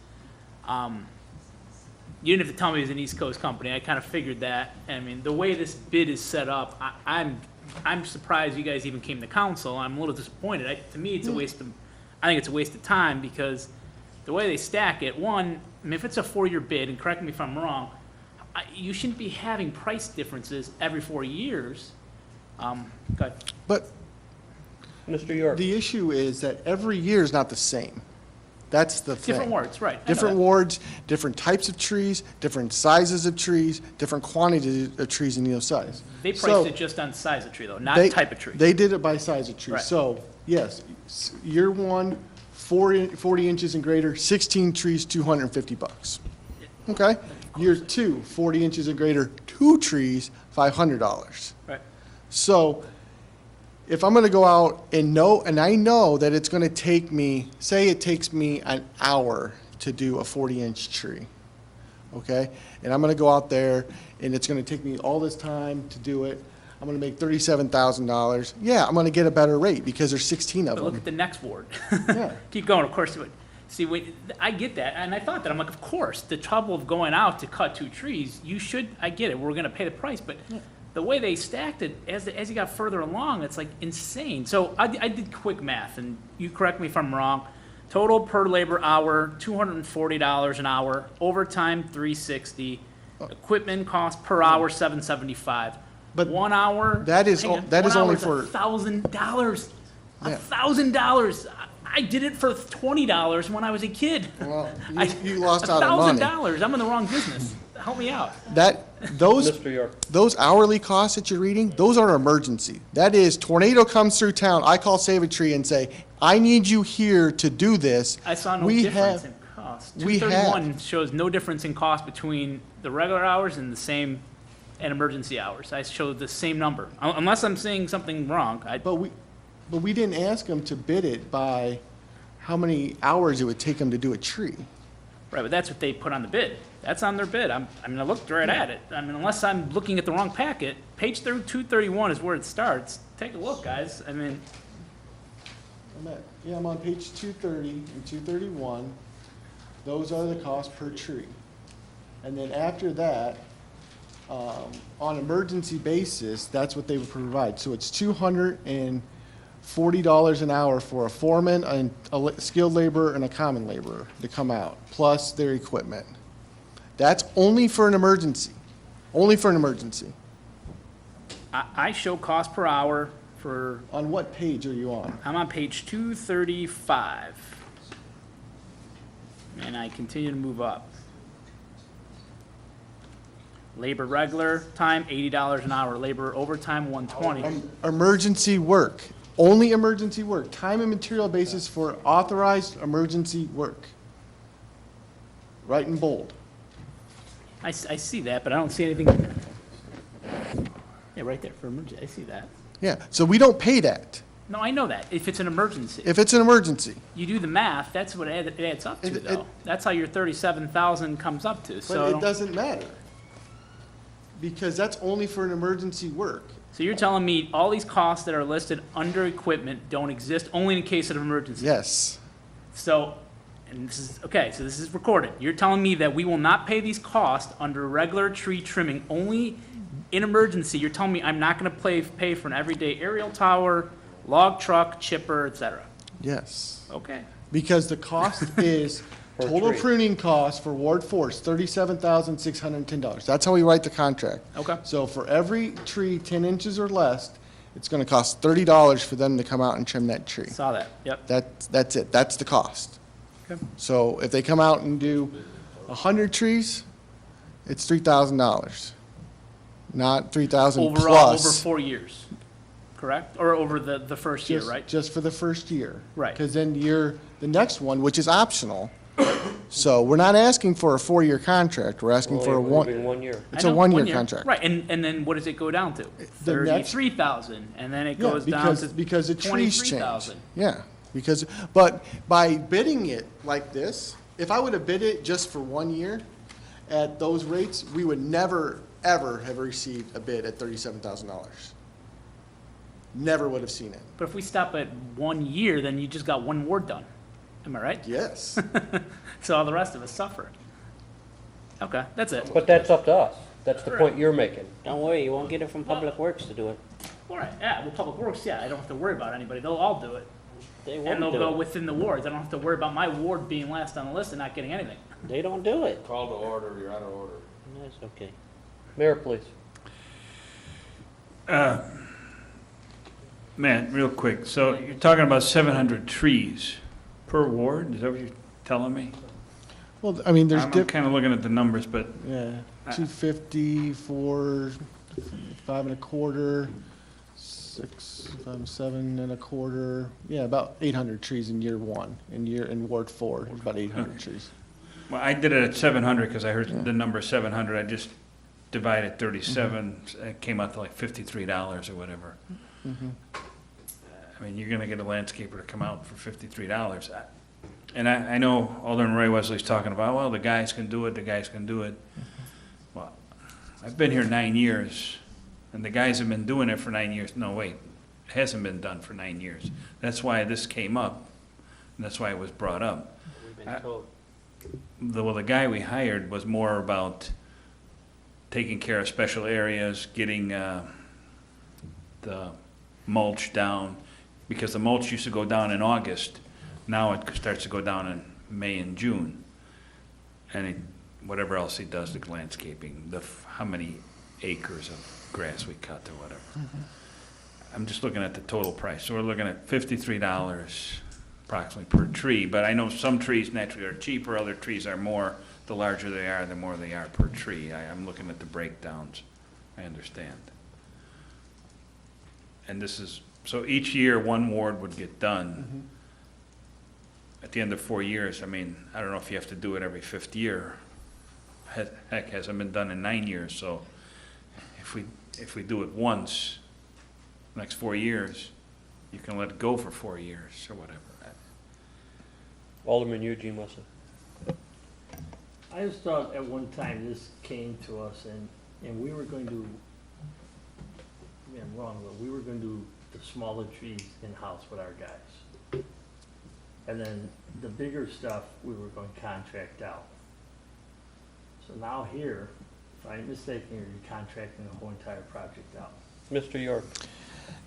You didn't have to tell me it was an East Coast company. I kind of figured that. The way this bid is set up, I'm surprised you guys even came to council. I'm a little disappointed. To me, it's I think it's a waste of time because the way they stack it, if it's a 4-year bid, and correct me if I'm wrong, you shouldn't be having price differences every 4 years. Go ahead. But Mr. York. the issue is that every year is not the same. That's the thing. Different wards, right. I know Different that. wards, different types of trees, different sizes of trees, different quantities of trees in each size. They priced So it just on size of tree, though, not they- type of tree. They did it by size of tree. Right. So, yes, year 1, 40 inches and greater, 16 trees, $250. Okay? Year 2, 40 inches and greater, 2 trees, $500. Right. So if I'm gonna go out and I know that it's gonna take me, say it takes me an hour to do a 40-inch tree, okay? And I'm gonna go out there and it's gonna take me all this time to do it. I'm gonna make $37,000. Yeah, I'm gonna get a better rate because there's 16 of But look them. at the next ward. Yeah. Keep going, of course. But see, I get that, and I thought that. I'm like, of course, the trouble of going out to cut 2 trees, I get it, we're gonna pay the price, but the way they stacked it, as you got further along, it's like insane. So I did quick math, and you correct me if I'm wrong. Total per labor hour, $240 an hour, overtime, $360, equipment cost per hour, $775. But 1 hour. that is hang on, that is 1 only hour's for- $1,000. Yeah. $1,000. I did it for $20 when I was a kid. Well, you lost out on money. $1,000. I'm in the wrong business. Help me out. Mr. York. Those hourly costs that you're reading, those are emergency. That is, tornado comes through town, I call Save a Tree and say, I need you here to do this. I saw no We difference have- in cost. we have- 231 shows no difference in cost between the regular hours and emergency hours. I showed the same number. Unless I'm saying something wrong. But we didn't ask them to bid it by how many hours it would take them to do a tree. Right, but that's what they put on the bid. That's on their bid. I looked right at it. I mean, unless I'm looking at the wrong packet, page 231 is where it starts. Take a look, guys. I mean, I'm on page 230 and 231. Those are the costs per tree. And then after that, on emergency basis, that's what they would provide. So it's $240 an hour for a foreman, a skilled laborer, and a common laborer to come out, plus their equipment. That's only for an emergency. Only for an emergency. I show cost per hour for, On what page are you on? I'm on page 235. And I continue to move up. Labor regular time, $80 an hour. Labor overtime, $120. Emergency work. Only emergency work. Time and material basis for authorized emergency work. Right in bold. I see that, but I don't see anything. Yeah, right there for emergency. I see that. Yeah, so we don't pay that No, I know that. If it's an emergency. if it's an emergency. You do the math, that's what it adds up to, It- though. That's how your 37,000 comes up to, But so. it doesn't matter. Because that's only for an emergency work. So you're telling me all these costs that are listed under equipment don't exist only in case of emergency? Yes. So, and this is, okay, so this is recorded. You're telling me that we will not pay these costs under regular tree trimming, only in emergency. You're telling me I'm not gonna pay for an everyday aerial tower, log truck, chipper, et cetera? Yes. Okay. Because the cost is Per total tree. pruning cost for Ward 4 is $37,610. That's how we write the contract. Okay. So for every tree 10 inches or less, it's gonna cost $30 for them to come out and trim that tree. Saw that, yep. That's it. That's the cost. Okay. So if they come out and do 100 trees, it's $3,000. Not 3,000 Overall, plus. over 4 years, correct? Or over the first year, Just- right? Just for the first year. Right. Because then the next one, which is optional, so we're not asking for a 4-year contract, we're asking for a Only one, approving 1 year. it's I a know, 1-year contract. Right, and then what does it go down to? The next- 33,000, and then it Yeah, goes down to because the trees change. 23,000. Yeah, but by bidding it like this, if I would have bid it just for 1 year at those rates, we would never, ever have received a bid at $37,000. Never would have seen it. But if we stop at 1 year, then you just got one ward done. Am I right? Yes. So all the rest of us suffer. Okay, that's it. But that's up to us. That's the point you're making. Don't worry, you won't get it from Public Works to do it. All right, yeah, well, Public Works, yeah, I don't have to worry about anybody. They'll all do it. They And won't they'll do go it. within the wards. I don't have to worry about my ward being last on the list and not getting anything. They don't do it. Call to order, you're out of order. That's okay. Mayor, please. Man, real quick, so you're talking about 700 trees per ward? Is that what you're telling me? Well, I mean, there's I'm dip, kind of looking at the numbers, but yeah, 250, 4, 5 1/4, 6, 7 1/4, yeah, about 800 trees in year 1. In Ward 4, about 800 trees. well, I did it at 700 because I heard the number 700. I just divided 37, it came out to like $53 or whatever. I mean, you're gonna get a landscaper to come out for $53. And I know Alderman Roy Wesley's talking about, well, the guys can do it, the guys can do it. Well, I've been here 9 years, and the guys have been doing it for 9 years. No, wait, it hasn't been done for 9 years. That's why this came up, and that's why it was brought up. We've been told. The guy we hired was more about taking care of special areas, getting the mulch down, because the mulch used to go down in August. Now it starts to go down in May and June. And whatever else he does, the landscaping, how many acres of grass we cut or whatever. I'm just looking at the total price. So we're looking at $53 approximately per tree, but I know some trees naturally are cheaper, other trees are more. The larger they are, the more they are per tree. I'm looking at the breakdowns. I understand. And this is, so each year one ward would get done. At the end of 4 years, I mean, I don't know if you have to do it every 5th year. Heck, hasn't been done in 9 years, so if we do it once, next 4 years, you can let it go for 4 years or whatever. Alderman Eugene Wesley. I just thought at one time this came to us and we were going to, maybe I'm wrong, but we were going to do the smaller trees in-house with our guys. And then the bigger stuff, we were going to contract out. So now here, if I'm mistaken, you're contracting the whole entire project out. Mr. York.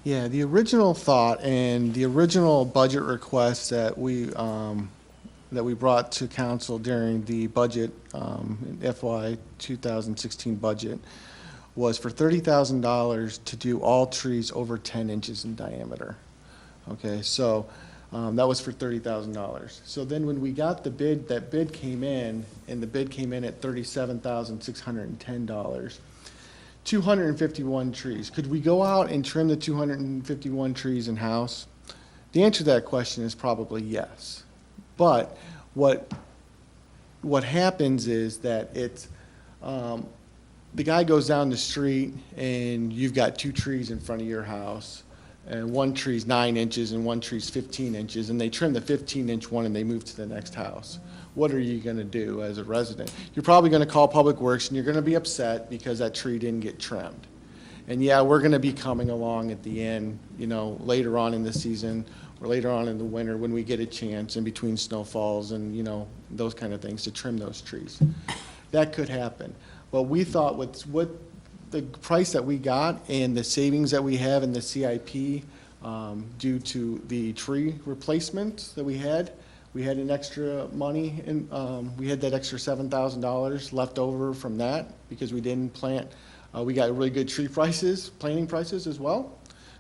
Yeah, the original thought and the original budget request that we brought to council during the budget, FY 2016 budget, was for $30,000 to do all trees over 10 inches in diameter. Okay, so that was for $30,000. So then when we got the bid, that bid came in, and the bid came in at $37,610. 251 trees. Could we go out and trim the 251 trees in-house? The answer to that question is probably yes. But what happens is that it's, the guy goes down the street and you've got 2 trees in front of your house, and one tree's 9 inches and one tree's 15 inches, and they trim the 15-inch one and they move to the next house. What are you gonna do as a resident? You're probably gonna call Public Works and you're gonna be upset because that tree didn't get trimmed. And yeah, we're gonna be coming along at the end, you know, later on in the season or later on in the winter when we get a chance in between snowfalls and, you know, those kind of things to trim those trees. That could happen. But we thought with the price that we got and the savings that we have in the CIP due to the tree replacement that we had an extra money, and we had that extra $7,000 left over from that because we didn't plant. We got really good tree prices, planting prices as well.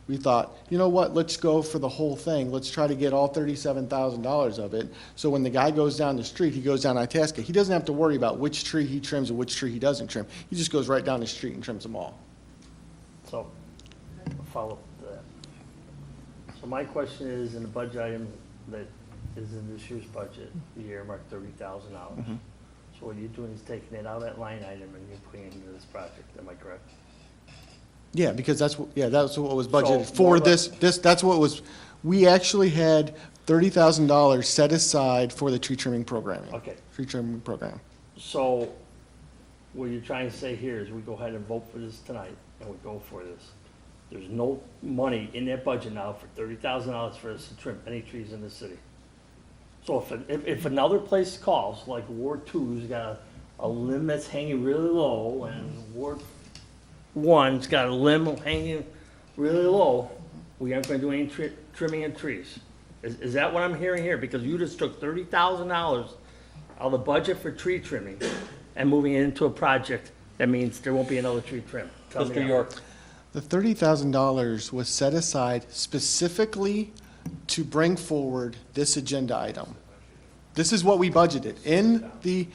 We thought, you know what, let's go for the whole thing. Let's try to get all $37,000 of it. So when the guy goes down the street, he goes down Itasca, he doesn't have to worry about which tree he trims and which tree he doesn't trim. He just goes right down the street and trims them all. So, follow up to that. So my question is, in the budget item that is in this year's budget, you earmarked $30,000. So what you're doing is taking it out of that line item and you're putting it into this project, am I correct? Yeah, because that's what was budgeted So, for more or that's what was, we actually had $30,000 set aside for the tree trimming programming. Okay. Tree trimming program. So what you're trying to say here is we go ahead and vote for this tonight and we go for this. There's no money in that budget now for $30,000 for us to trim any trees in the city. So if another place calls, like Ward 2's got a limb that's hanging really low and Ward 1's got a limb hanging really low, we aren't gonna do any trimming of trees. Is that what I'm hearing here? Because you just took $30,000 out of the budget for tree trimming and moving it into a project that means there won't be another tree trim. Tell me Mr. how. York. The $30,000 was set aside specifically to bring forward this agenda item. This is what we budgeted in the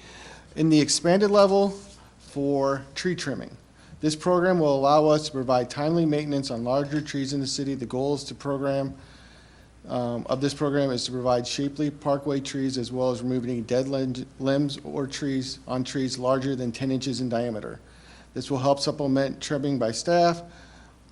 expanded level for tree trimming. This program will allow us to provide timely maintenance on larger trees in the city. The goal is to of this program is to provide shapely parkway trees as well as removing any dead limbs or trees on trees larger than 10 inches in diameter. This will help supplement trimming by staff.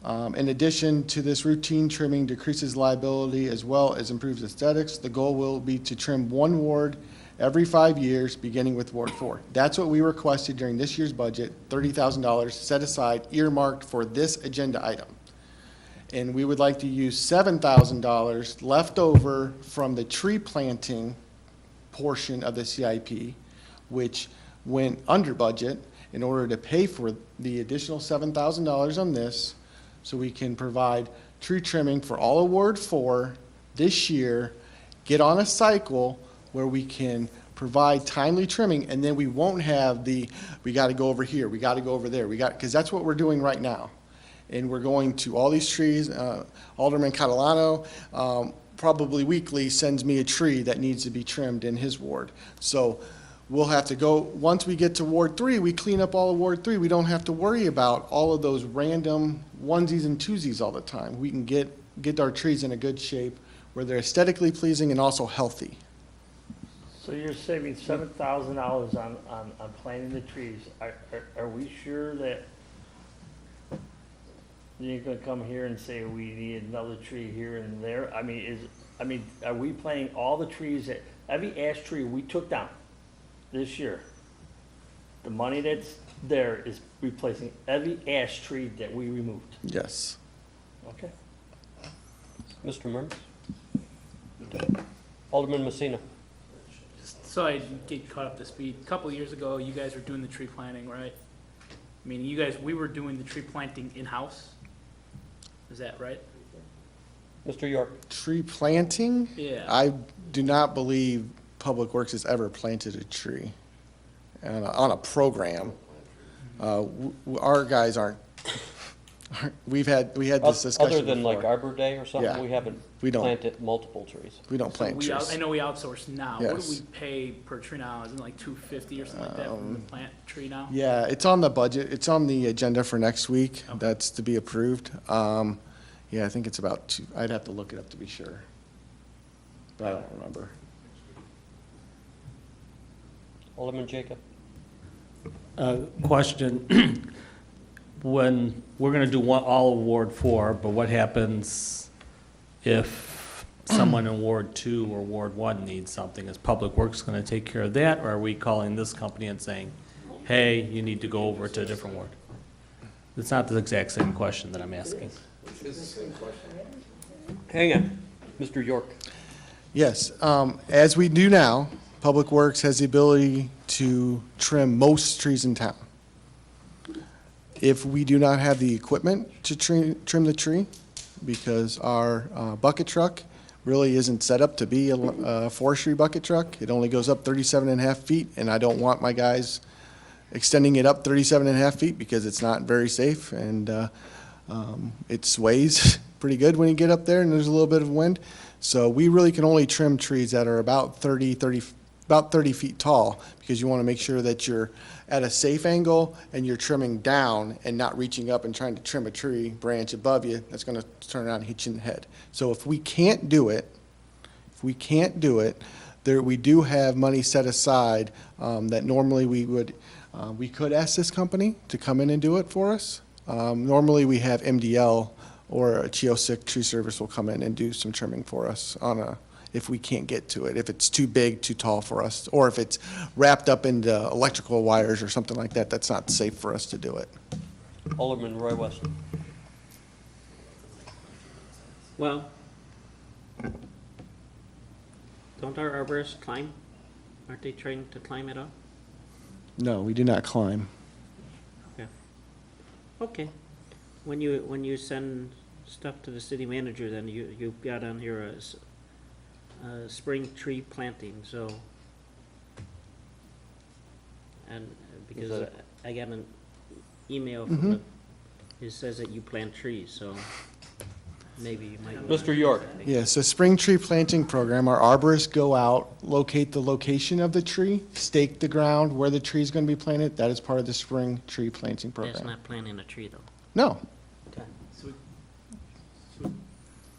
In addition to this, routine trimming decreases liability as well as improves aesthetics. The goal will be to trim one ward every 5 years, beginning with Ward 4. That's what we requested during this year's budget, $30,000 set aside, earmarked for this agenda item. And we would like to use $7,000 left over from the tree planting portion of the CIP, which went under budget, in order to pay for the additional $7,000 on this, so we can provide tree trimming for all of Ward 4 this year, get on a cycle where we can provide timely trimming, and then we won't have we got to go over here, we got to go over there, because that's what we're doing right now. And we're going to all these trees. Alderman Catalano probably weekly sends me a tree that needs to be trimmed in his ward. So we'll have to go, once we get to Ward 3, we clean up all of Ward 3. We don't have to worry about all of those random onesies and twosies all the time. We can get our trees in a good shape where they're aesthetically pleasing and also healthy. So you're saving $7,000 on planting the trees. Are we sure that you're gonna come here and say we need another tree here and there? I mean, are we planting all the trees that, every ash tree we took down this year? The money that's there is replacing every ash tree that we removed. Yes. Okay. Mr. Murms? Alderman Messina? So I get caught up to speed. A couple of years ago, you guys were doing the tree planting, right? I mean, we were doing the tree planting in-house. Is that right? Mr. York? Tree planting? Yeah. I do not believe Public Works has ever planted a tree on a program. Our guys aren't, we had this discussion Other than like before. Arbor Day or something, Yeah. we haven't We don't. planted multiple trees. We don't So plant trees. I know we outsource now. What Yes. do we pay per tree now? Is it like $250 or something like that from the plant tree now? Yeah, it's on the budget. It's on the agenda for next week. Okay. That's to be approved. Yeah, I think it's about two. I'd have to look it up to be sure. But I don't remember. Alderman Jacob? Question, when, we're gonna do all of Ward 4, but what happens if someone in Ward 2 or Ward 1 needs something? Is Public Works gonna take care of that, or are we calling this company and saying, hey, you need to go over to a different ward? It's not the exact same question that I'm asking. Hang on. Mr. York? Yes, as we do now, Public Works has the ability to trim most trees in town. If we do not have the equipment to trim the tree, because our bucket truck really isn't set up to be a forestry bucket truck, it only goes up 37.5 feet, and I don't want my guys extending it up 37.5 feet because it's not very safe, and it sways pretty good when you get up there and there's a little bit of wind. So we really can only trim trees that are about 30 feet tall, because you want to make sure that you're at a safe angle and you're trimming down and not reaching up and trying to trim a tree branch above you that's going to turn around and hit you in the head. So if we can't do it, we do have money set aside that normally we could ask this company to come in and do it for us. Normally we have MDL or a Chiosic Tree Service will come in and do some trimming for us if we can't get to it, if it's too big, too tall for us, or if it's wrapped up into electrical wires or something like that, that's not safe for us to do it. Alderman Roy West? Well, don't our arborists climb? Aren't they trained to climb it up? No, we do not climb. Yeah. Okay. When you send stuff to the city manager, then you've got on here a spring tree planting, so. And because I got an email from it says that you plant trees, so maybe you might. Mr. York? Yes, a spring tree planting program. Our arborists go out, locate the location of the tree, stake the ground where the tree is going to be planted. That is part of the spring tree planting program. That's not planting a tree, though. No.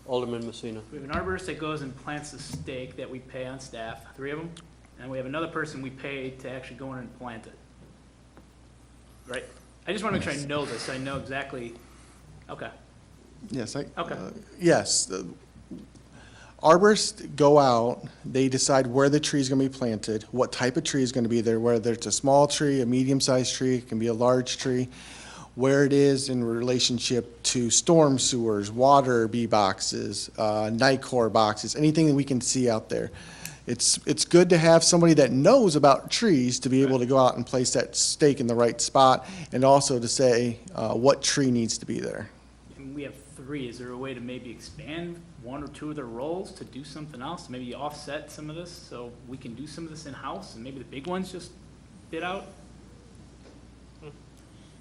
Alderman Messina? We have an arborist that goes and plants the stake that we pay on staff, 3 of them, and we have another person we pay to actually go in and plant it. Right? I just want to make sure I know this, so I know exactly, okay. Yes, Okay. yes. Arborists go out, they decide where the tree is going to be planted, what type of tree is going to be there, whether it's a small tree, a medium-sized tree, it can be a large tree, where it is in relationship to storm sewers, water bee boxes, NICOR boxes, anything that we can see out there. It's good to have somebody that knows about trees to be able to go out and place that stake in the right spot, and also to say what tree needs to be there. And we have 3, is there a way to maybe expand 1 or 2 of their roles to do something else, maybe offset some of this, so we can do some of this in-house, and maybe the big ones just bid out?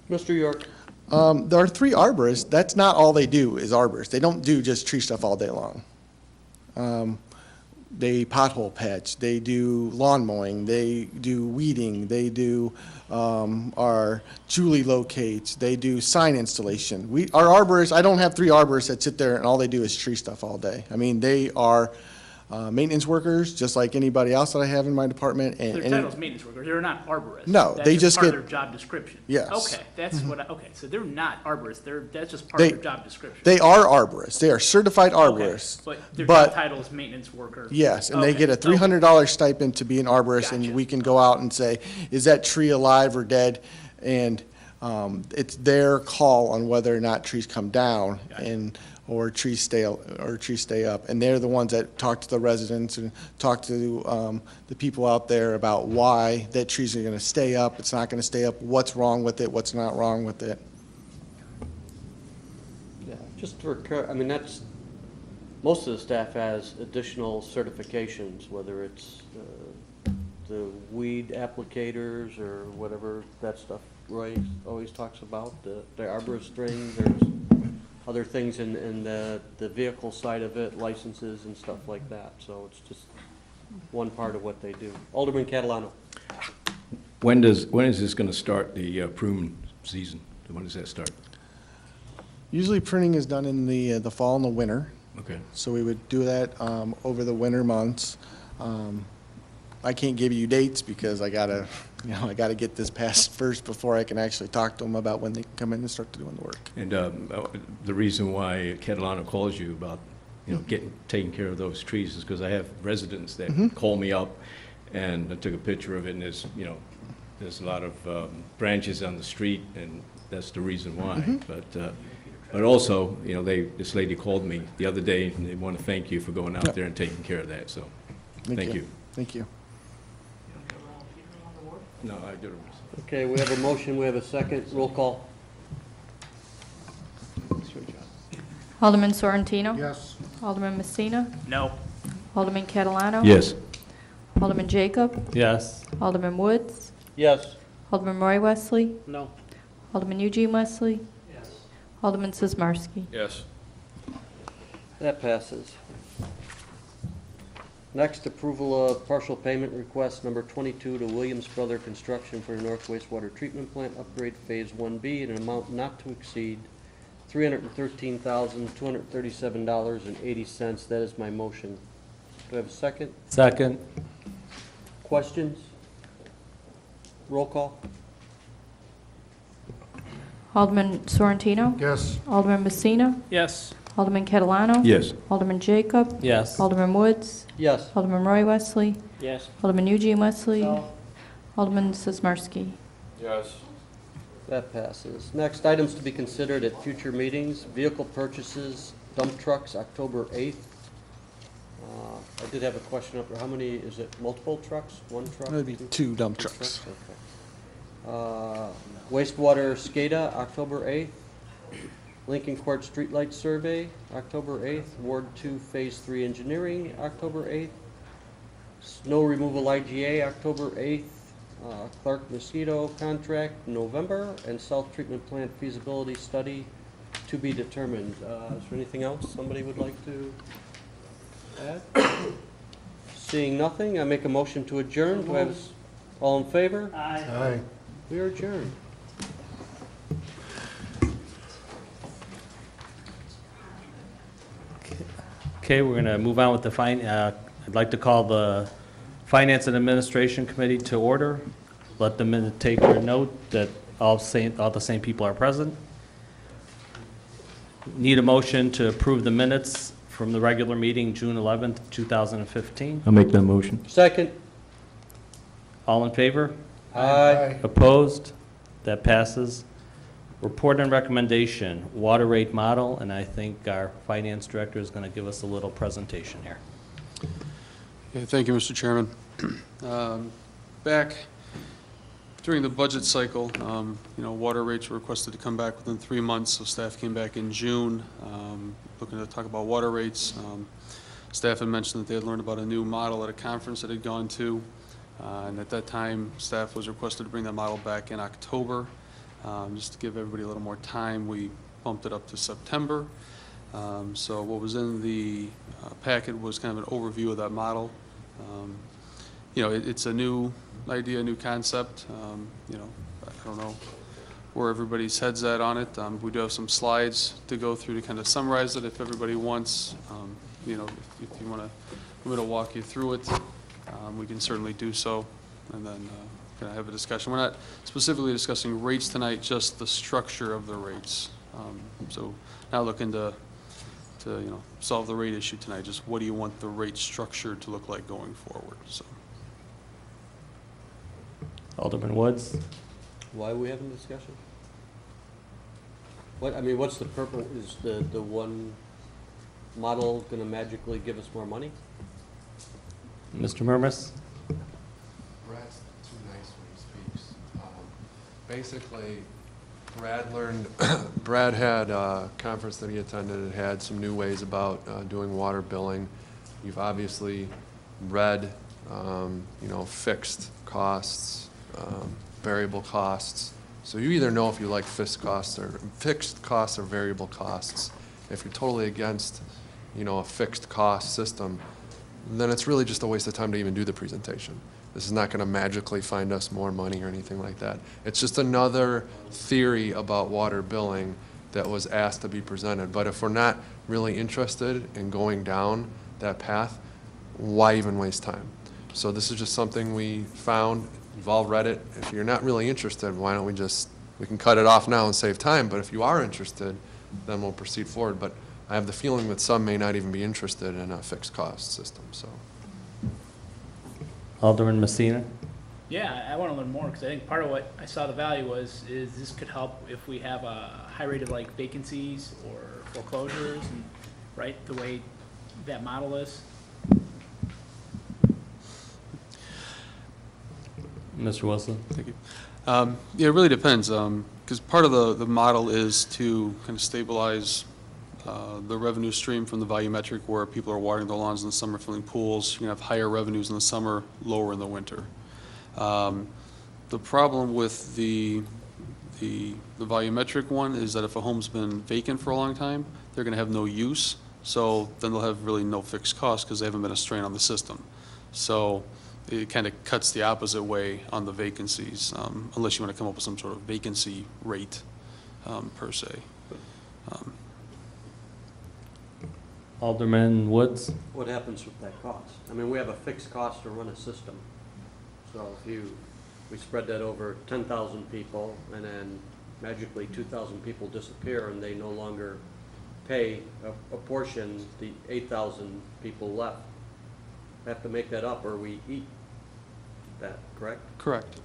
Mr. York? There are 3 arborists. That's not all they do is arborists. They don't do just tree stuff all day long. They pothole patch, they do lawn mowing, they do weeding, they do our Julie locates, they do sign installation. Our arborists, I don't have 3 arborists that sit there and all they do is tree stuff all day. I mean, they are maintenance workers, just like anybody else that I have in my department. Their title's maintenance workers, they're not arborists. No, That's they just part of get- their job description. Yes. Okay, that's what, okay, so they're not arborists, that's just part of They- their job description. They are arborists. They are certified Okay, arborists. But their but- job title is maintenance worker. Yes, and they Okay, get a okay. $300 stipend to be an arborist, and Gotcha. we can go out and say, is that tree alive or dead? And it's their call on whether or not trees come down and, or trees stay up. And they're the ones that talk to the residents and talk to the people out there about why that trees are gonna stay up, it's not gonna stay up, what's wrong with it, what's not wrong with it. Yeah, just for, I mean, that's, most of the staff has additional certifications, whether it's the weed applicators or whatever that stuff Roy always talks about, the arborist string, there's other things in the vehicle side of it, licenses and stuff like that, so it's just one part of what they do. Alderman Catalano. When is this going to start, the pruning season? When does that start? Usually pruning is done in the fall and the winter. Okay. So we would do that over the winter months. I can't give you dates because I gotta get this passed first before I can actually talk to them about when they can come in and start doing the work. And the reason why Catalano calls you about, taking care of those trees is because I have residents that call me up, and I took a picture of it, and there's a lot of branches on the street, and that's the reason why. But also, this lady called me the other day, and they want to thank you for going out there and taking care of that, so thank you. Thank you. No, I did it. Okay, we have a motion, we have a second, roll call. Alderman Sorrentino? Yes. Alderman Messina? No. Alderman Catalano? Yes. Alderman Jacob? Yes. Alderman Woods? Yes. Alderman Roy Wesley? No. Alderman Eugene Wesley? Yes. Alderman Sizmarsky? Yes. That passes. Next, approval of partial payment request number 22 to Williams Brother Construction for the North Wastewater Treatment Plant Upgrade Phase 1B in an amount not to exceed $313,237.80. That is my motion. Do I have a second? Second. Questions? Roll call? Alderman Sorrentino? Yes. Alderman Messina? Yes. Alderman Catalano? Yes. Alderman Jacob? Yes. Alderman Woods? Yes. Alderman Roy Wesley? Yes. Alderman Eugene Wesley? Alderman Sizmarsky? Yes. That passes. Next, items to be considered at future meetings, vehicle purchases, dump trucks, October 8th. I did have a question up there. How many, is it multiple trucks? One truck? That'd be 2 dump trucks. Okay. Wastewater SCADA, October 8th. Lincoln Court Streetlight Survey, October 8th. Ward 2 Phase 3 Engineering, October 8th. Snow Removal IGA, October 8th. Clark Mosquito Contract, November. And South Treatment Plant Feasibility Study to be determined. Is there anything else somebody would like to add? Seeing nothing, I make a motion to adjourn. Do I have, all in favor? Aye. We are adjourned. Okay, we're going to move on with the I'd like to call the Finance and Administration Committee to order. Let them take their note that all the same people are present. Need a motion to approve the minutes from the regular meeting, June 11th, 2015. I'll make that motion. Second. All in favor? Aye. Opposed? That passes. Report and recommendation, water rate model, and I think our finance director is going to give us a little presentation here. Yeah, thank you, Mr. Chairman. Back during the budget cycle, water rates were requested to come back within 3 months, so staff came back in June, looking to talk about water rates. Staff had mentioned that they had learned about a new model at a conference that had gone to, and at that time, staff was requested to bring that model back in October. Just to give everybody a little more time, we bumped it up to September. So what was in the packet was kind of an overview of that model. It's a new idea, a new concept. I don't know where everybody's head's at on it. We do have some slides to go through to kind of summarize it if everybody wants. If you want me to walk you through it, we can certainly do so, and then kind of have a discussion. We're not specifically discussing rates tonight, just the structure of the rates. So not looking to solve the rate issue tonight, just what do you want the rate structure to look like going forward, so. Alderman Woods? Why are we having a discussion? What's the purpose? Is the one model gonna magically give us more money? Mr. Murmas? Brad's too nice when he speaks. Basically, Brad had a conference that he attended and had some new ways about doing water billing. You've obviously read, fixed costs, variable costs. So you either know if you like fixed costs or variable costs. If you're totally against, a fixed cost system, then it's really just a waste of time to even do the presentation. This is not going to magically find us more money or anything like that. It's just another theory about water billing that was asked to be presented. But if we're not really interested in going down that path, why even waste time? So this is just something we found. You've all read it. If you're not really interested, why don't we can cut it off now and save time. But if you are interested, then we'll proceed forward. But I have the feeling that some may not even be interested in a fixed cost system, so. Alderman Messina? Yeah, I want to learn more, because I think part of what I saw the value is this could help if we have a high rate of like vacancies or foreclosures, and right, the way that model is. Mr. Wilson? Thank you. Yeah, it really depends, because part of the model is to kind of stabilize the revenue stream from the volumetric, where people are watering their lawns in the summer, filling pools. You're going to have higher revenues in the summer, lower in the winter. The problem with the volumetric one is that if a home's been vacant for a long time, they're going to have no use, so then they'll have really no fixed costs because they haven't been a strain on the system. So it kind of cuts the opposite way on the vacancies, unless you want to come up with some sort of vacancy rate per se. Alderman Woods? What happens with that cost? We have a fixed cost to run a system. So if we spread that over 10,000 people, and then magically 2,000 people disappear and they no longer pay a portion, the 8,000 people left have to make that up, or we eat that, correct? Correct.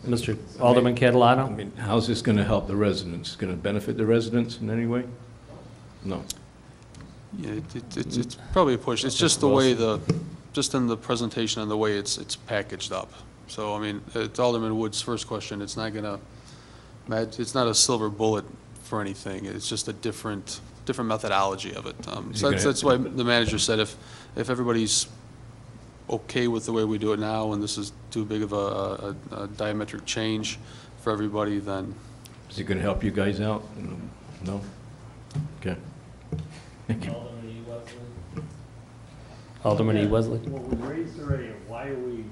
Mr. Alderman Catalano? How's this going to help the residents? Going to benefit the residents in any way? No. Yeah, it's probably a push. It's just the way just in the presentation and the way it's packaged up. So, it's Alderman Wood's first question. It's not a silver bullet for anything. It's just a different methodology of it. So that's why the manager said if everybody's okay with the way we do it now, and this is too big of a diametric change for everybody, then. Is it going to help you guys out? No? Okay. Alderman E. Wesley? Well, we raised the rate, why are we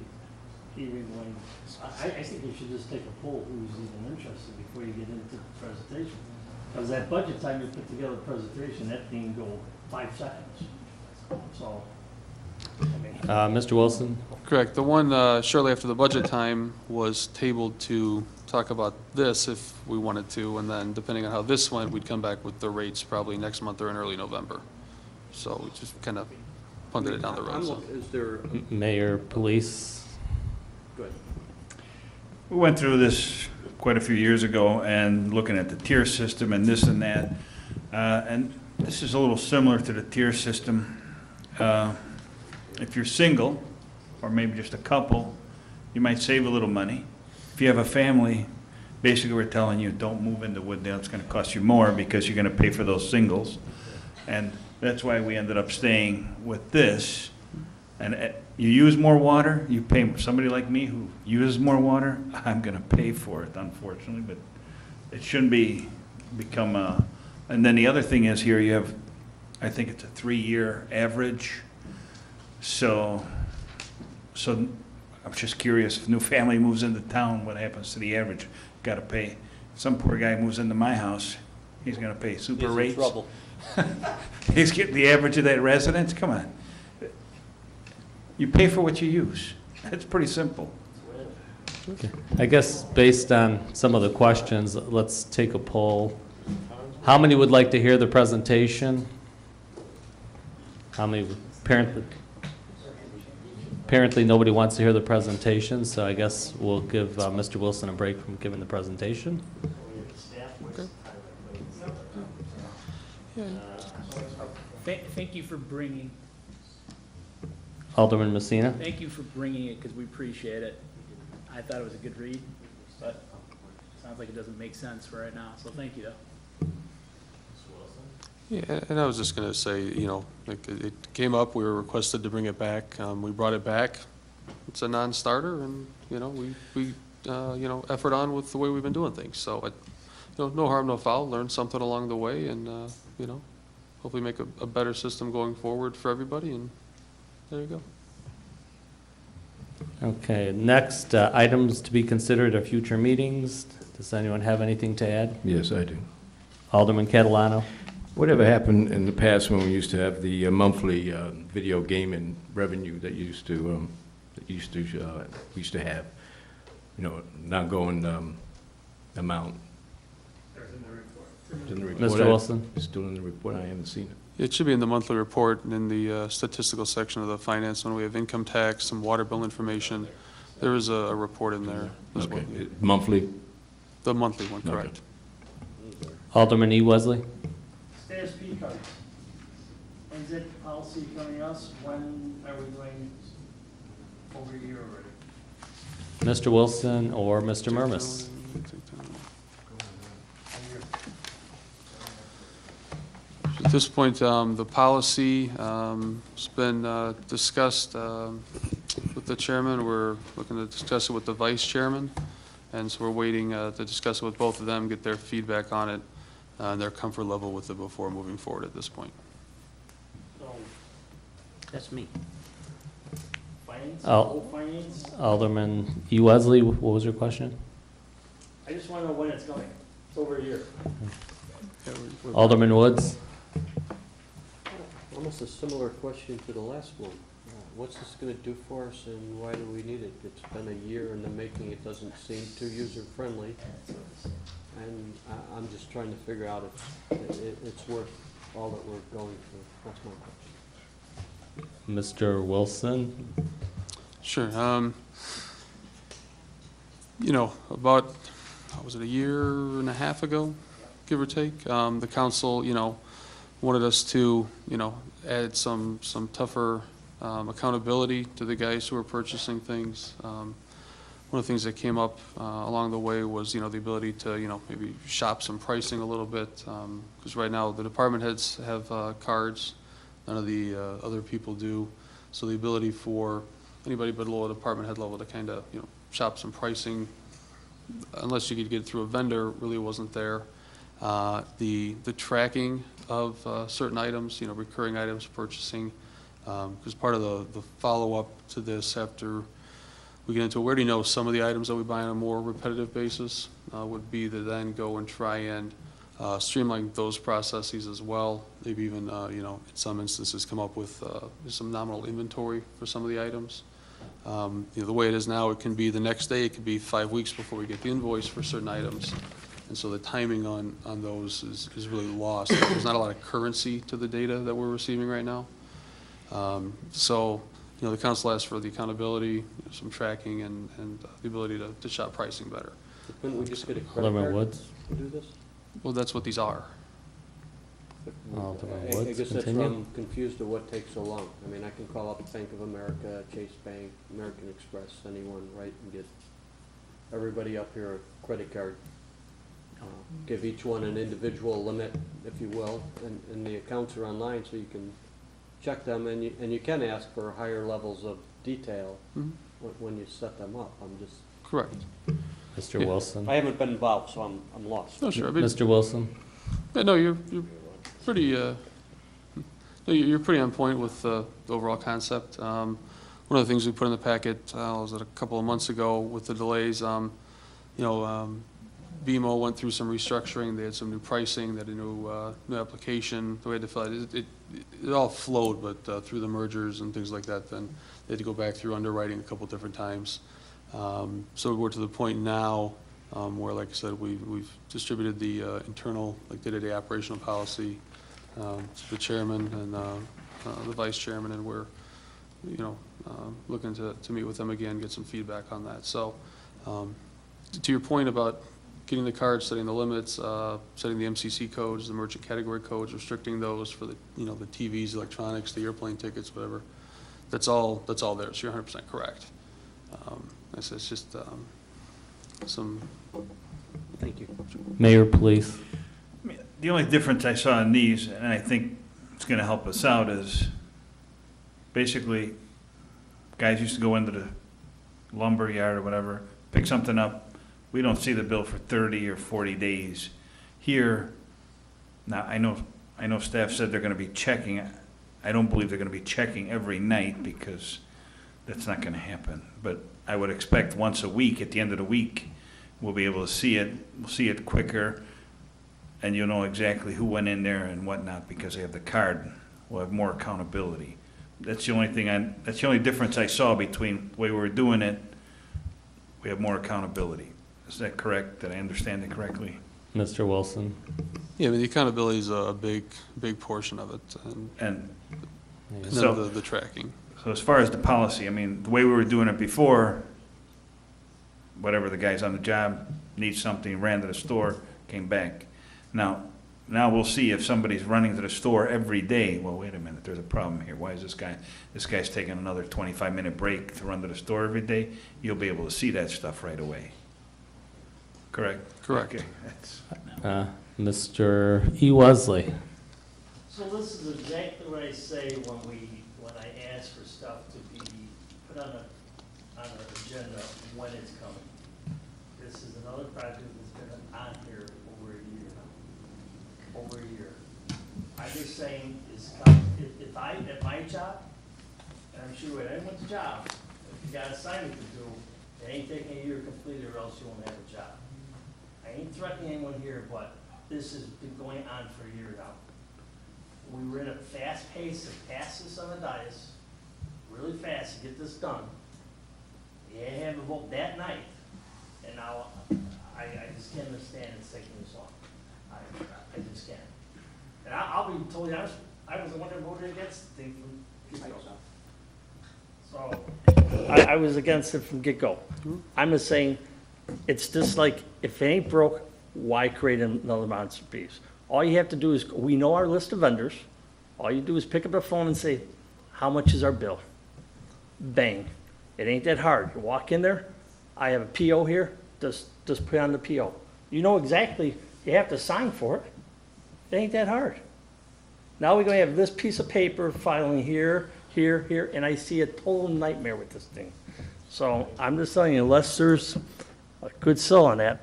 even going, I think you should just take a poll who's even interested before you get into the presentation. Because that budget time you put together a presentation, that didn't go 5 seconds. So, Mr. Wilson? Correct. The one shortly after the budget time was tabled to talk about this if we wanted to, and then depending on how this went, we'd come back with the rates probably next month or in early November. So we just kind of punted it down the road. So. Is there, Mayor, police? good. We went through this quite a few years ago and looking at the tier system and this and that. And this is a little similar to the tier system. If you're single, or maybe just a couple, you might save a little money. If you have a family, basically we're telling you, don't move into Wooddale. It's going to cost you more because you're going to pay for those singles. And that's why we ended up staying with this. And you use more water, you pay. Somebody like me who uses more water, I'm going to pay for it, unfortunately, but it shouldn't become a. And then the other thing is here you have, I think it's a 3-year average. So I'm just curious, if a new family moves into town, what happens to the average? Got to pay. Some poor guy moves into my house, he's going to pay super He's in rates. trouble. He's getting the average of that residence? Come on. You pay for what you use. It's pretty simple. I guess based on some of the questions, let's take a poll. How many would like to hear the presentation? How many, apparently nobody wants to hear the presentation, so I guess we'll give Mr. Wilson a break from giving the presentation. Thank you for bringing, Alderman Messina? thank you for bringing it, because we appreciate it. I thought it was a good read, but sounds like it doesn't make sense for right now, so thank you, though. Yeah, and I was just going to say, you know, like it came up, we were requested to bring it back. We brought it back. It's a non-starter, and, you know, we you know, effort on with the way we've been doing things. So, you know, no harm, no foul, learn something along the way, and, you know, hopefully make a better system going forward for everybody, and there you go. Okay, next, items to be considered at future meetings. Does anyone have anything to add? Yes, I do. Alderman Catalano? Whatever happened in the past when we used to have the monthly video gaming revenue that we used to have, you know, not going amount. It's in the report. Mr. Wilson? It's still in the report. I haven't seen it. It should be in the monthly report and in the statistical section of the finance when we have income tax, some water bill information. There is a report in there as well. Okay. Monthly? The monthly one, Okay. correct. Alderman E. Wesley? STSP cards. When's that policy coming us? When are we going over a year already? Mr. Wilson or Mr. Murmas? At this point, the policy has been discussed with the chairman. We're looking to discuss it with the vice chairman. And so we're waiting to discuss it with both of them, get their feedback on it, and their comfort level with it before moving forward at this point. So, That's me. finance, Oh. whole finance? Alderman E. Wesley, what was your question? I just want to know when it's going. It's over a year. Yeah, we're- Alderman Woods? Almost a similar question to the last one. What's this going to do for us, and why do we need it? It's been a year in the making. It doesn't seem too user-friendly. And I'm just trying to figure out if it's worth all that we're going through. That's my question. Mr. Wilson? Sure. You know, about, what was it, a year and a half ago, give or take, the council, you know, wanted us to, you know, add some tougher accountability to the guys who are purchasing things. One of the things that came up along the way was, you know, the ability to, you know, maybe shop some pricing a little bit, because right now the department heads have cards, none of the other people do. So the ability for anybody below a department head level to kind of, you know, shop some pricing, unless you could get it through a vendor, really wasn't there. The tracking of certain items, you know, recurring items purchasing, because part of the follow-up to this after we get into it, we already know some of the items that we buy on a more repetitive basis would be to then go and try and streamline those processes as well. Maybe even, you know, in some instances, come up with some nominal inventory for some of the items. You know, the way it is now, it can be the next day, it could be 5 weeks before we get the invoice for certain items. And so the timing on those is really lost. There's not a lot of currency to the data that we're receiving right now. So, you know, the council asked for the accountability, you know, some tracking, and the ability to shop pricing better. Couldn't we just get a credit Alderman card Woods? to do this? Well, that's what these are. Alderman I Woods, guess that's why continue. I'm confused of what takes so long. I mean, I can call up Bank of America, Chase Bank, American Express, anyone, right, and get everybody up here a credit card. Give each one an individual limit, if you will, and the accounts are online, so you can check them, and you can ask for higher levels of detail when you set them up. I'm just, Correct. Mr. Wilson? I haven't been involved, so I'm lost. No, sure. I mean, Mr. Wilson? yeah, no, you're pretty, no, you're pretty on point with the overall concept. One of the things we put in the packet, was it a couple of months ago with the delays, you know, BMO went through some restructuring, they had some new pricing, they had a new application, we had to fill it. It all flowed, but through the mergers and things like that, then they had to go back through underwriting a couple different times. So we're to the point now where, like I said, we've distributed the internal, like day-to-day operational policy to the chairman and the vice chairman, and we're, you know, looking to meet with them again, get some feedback on that. So to your point about getting the cards, setting the limits, setting the MCC codes, the merchant category codes, restricting those for the, you know, the TVs, electronics, the airplane tickets, whatever. That's all there. So you're 100% correct. It's just some. Thank you. Mayor, please. I mean, the only difference I saw in these, and I think it's gonna help us out, is basically, guys used to go into the lumber yard or whatever, pick something up. We don't see the bill for 30 or 40 days. Here, now, I know staff said they're gonna be checking. I don't believe they're gonna be checking every night, because that's not gonna happen. But I would expect once a week, at the end of the week, we'll be able to see it. We'll see it quicker, and you'll know exactly who went in there and whatnot, because they have the card. We'll have more accountability. That's the only thing that's the only difference I saw between the way we were doing it. We have more accountability. Is that correct? Did I understand it correctly? Mr. Wilson? Yeah, I mean, the accountability is a big portion of it, and so then the tracking. So as far as the policy, I mean, the way we were doing it before, whatever, the guy's on the job, needs something, ran to the store, came back. Now we'll see if somebody's running to the store every day. Well, wait a minute, there's a problem here. Why is this guy's taking another 25-minute break to run to the store every day? You'll be able to see that stuff right away. Correct? Correct. Okay. Mr. E. Wesley. So this is exactly what I say when I ask for stuff to be put on an agenda when it's coming. This is another project that's been on here over a year now. Over a year. I'm just saying, if I, at my job, and I'm sure at anyone's job, if you got an assignment to do, it ain't taking a year to complete it or else you won't have a job. I ain't threatening anyone here, but this has been going on for a year now. We were in a fast pace to pass this on the dais, really fast to get this done. You had to have a vote that night, and now I just can't understand it's taking this long. I just can't. And I'll be totally honest, I was the one that voted against the thing from get-go. So, I was against it from get-go. I'm just saying, it's just like, if it ain't broke, why create another monster piece? All you have to do is, we know our list of vendors. All you do is pick up the phone and say, how much is our bill? Bang. It ain't that hard. You walk in there, I have a PO here, just put on the PO. You know exactly, you have to sign for it. It ain't that hard. Now we're gonna have this piece of paper filing here, and I see a total nightmare with this thing. So I'm just telling you, unless there's a good sell on that,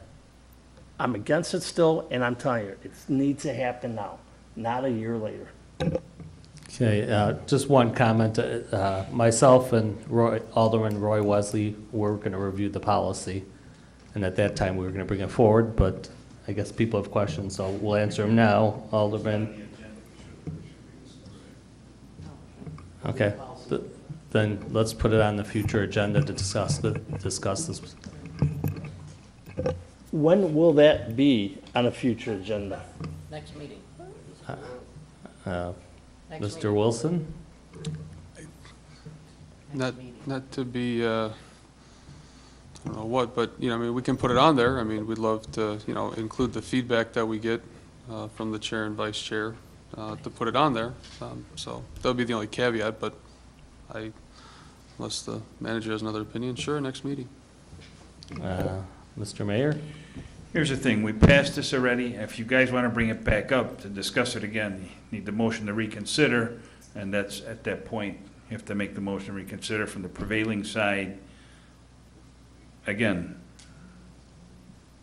I'm against it still, and I'm telling you, it needs to happen now, not a year later. Okay, just one comment. Myself and Alderman Roy Wesley were going to review the policy, and at that time we were going to bring it forward, but I guess people have questions, so we'll answer them now. Alderman? Okay, then let's put it on the future agenda to discuss this. When will that be on a future agenda? Next meeting. Mr. Wilson? Not to be, I don't know what, but, I mean, we can put it on there. I mean, we'd love to, include the feedback that we get from the chair and vice chair to put it on there. So that would be the only caveat, but unless the manager has another opinion, sure, next meeting. Mr. Mayor? Here's the thing, we passed this already. If you guys want to bring it back up to discuss it again, you need the motion to reconsider, and that's at that point, you have to make the motion to reconsider from the prevailing side. Again,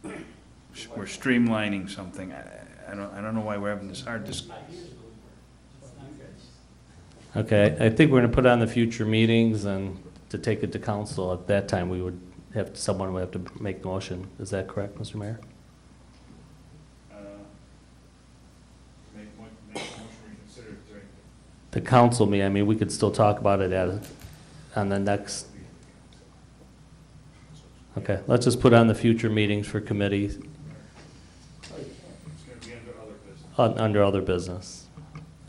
we're streamlining something. I don't know why we're having this hard discussion. Okay, I think we're going to put it on the future meetings, and to take it to council, at that time, someone would have to make the motion. Is that correct, Mr. Mayor? The council, I mean, we could still talk about it on the next. Okay, let's just put it on the future meetings for committees. It's going to be under other business. Under other business.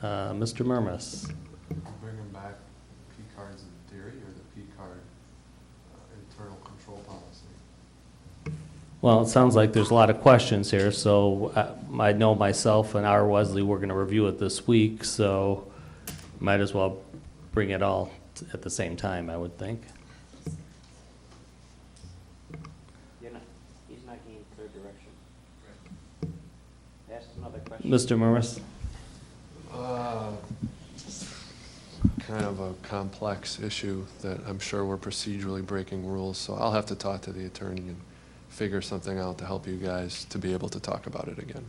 Mr. Murmas. Bringing back P cards in theory or the P card internal control policy? Well, it sounds like there's a lot of questions here, so I know myself and our Wesley, we're going to review it this week, so might as well bring it all at the same time, I would think. He's not getting clear direction. Ask another question. Mr. Murmas? Kind of a complex issue that I'm sure we're procedurally breaking rules, so I'll have to talk to the attorney and figure something out to help you guys to be able to talk about it again.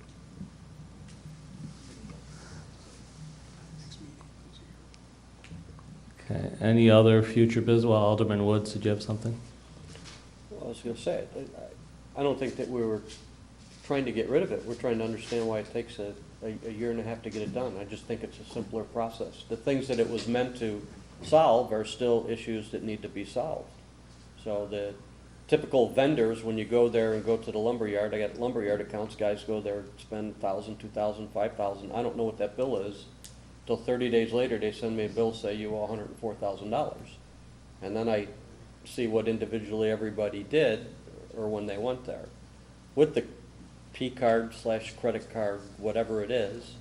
Okay, any other future business? Well, Alderman Woods, did you have something? Well, I was going to say, I don't think that we were trying to get rid of it. We're trying to understand why it takes a year and a half to get it done. I just think it's a simpler process. The things that it was meant to solve are still issues that need to be solved. So the typical vendors, when you go there and go to the lumberyard, I got lumberyard accounts, guys go there, spend $1,000, $2,000, $5,000. I don't know what that bill is. Till 30 days later, they send me a bill, say you owe $104,000. And then I see what individually everybody did, or when they went there. With the P card / credit card, whatever it is,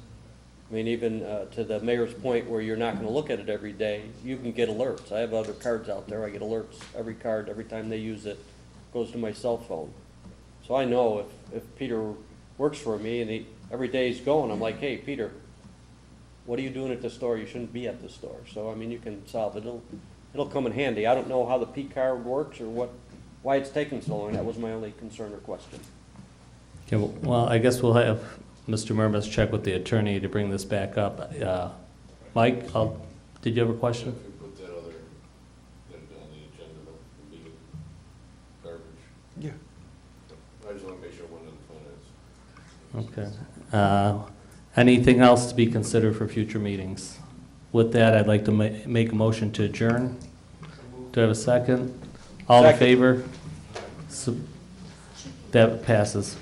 I mean, even to the mayor's point where you're not going to look at it every day, you can get alerts. I have other cards out there. I get alerts. Every card, every time they use it, goes to my cell phone. So I know if Peter works for me and every day he's going, I'm like, hey, Peter, what are you doing at the store? You shouldn't be at the store. So, I mean, you can solve it. It'll come in handy. I don't know how the P card works or why it's taking so long. That was my only concern or question. Okay, well, I guess we'll have Mr. Murmas check with the attorney to bring this back up. Mike, did you have a question? If we put that on the agenda, the meeting, garbage. Yeah. I just want to make sure one of the finance. Okay. Anything else to be considered for future meetings? With that, I'd like to make a motion to adjourn. Do I have a second? All in favor? That passes.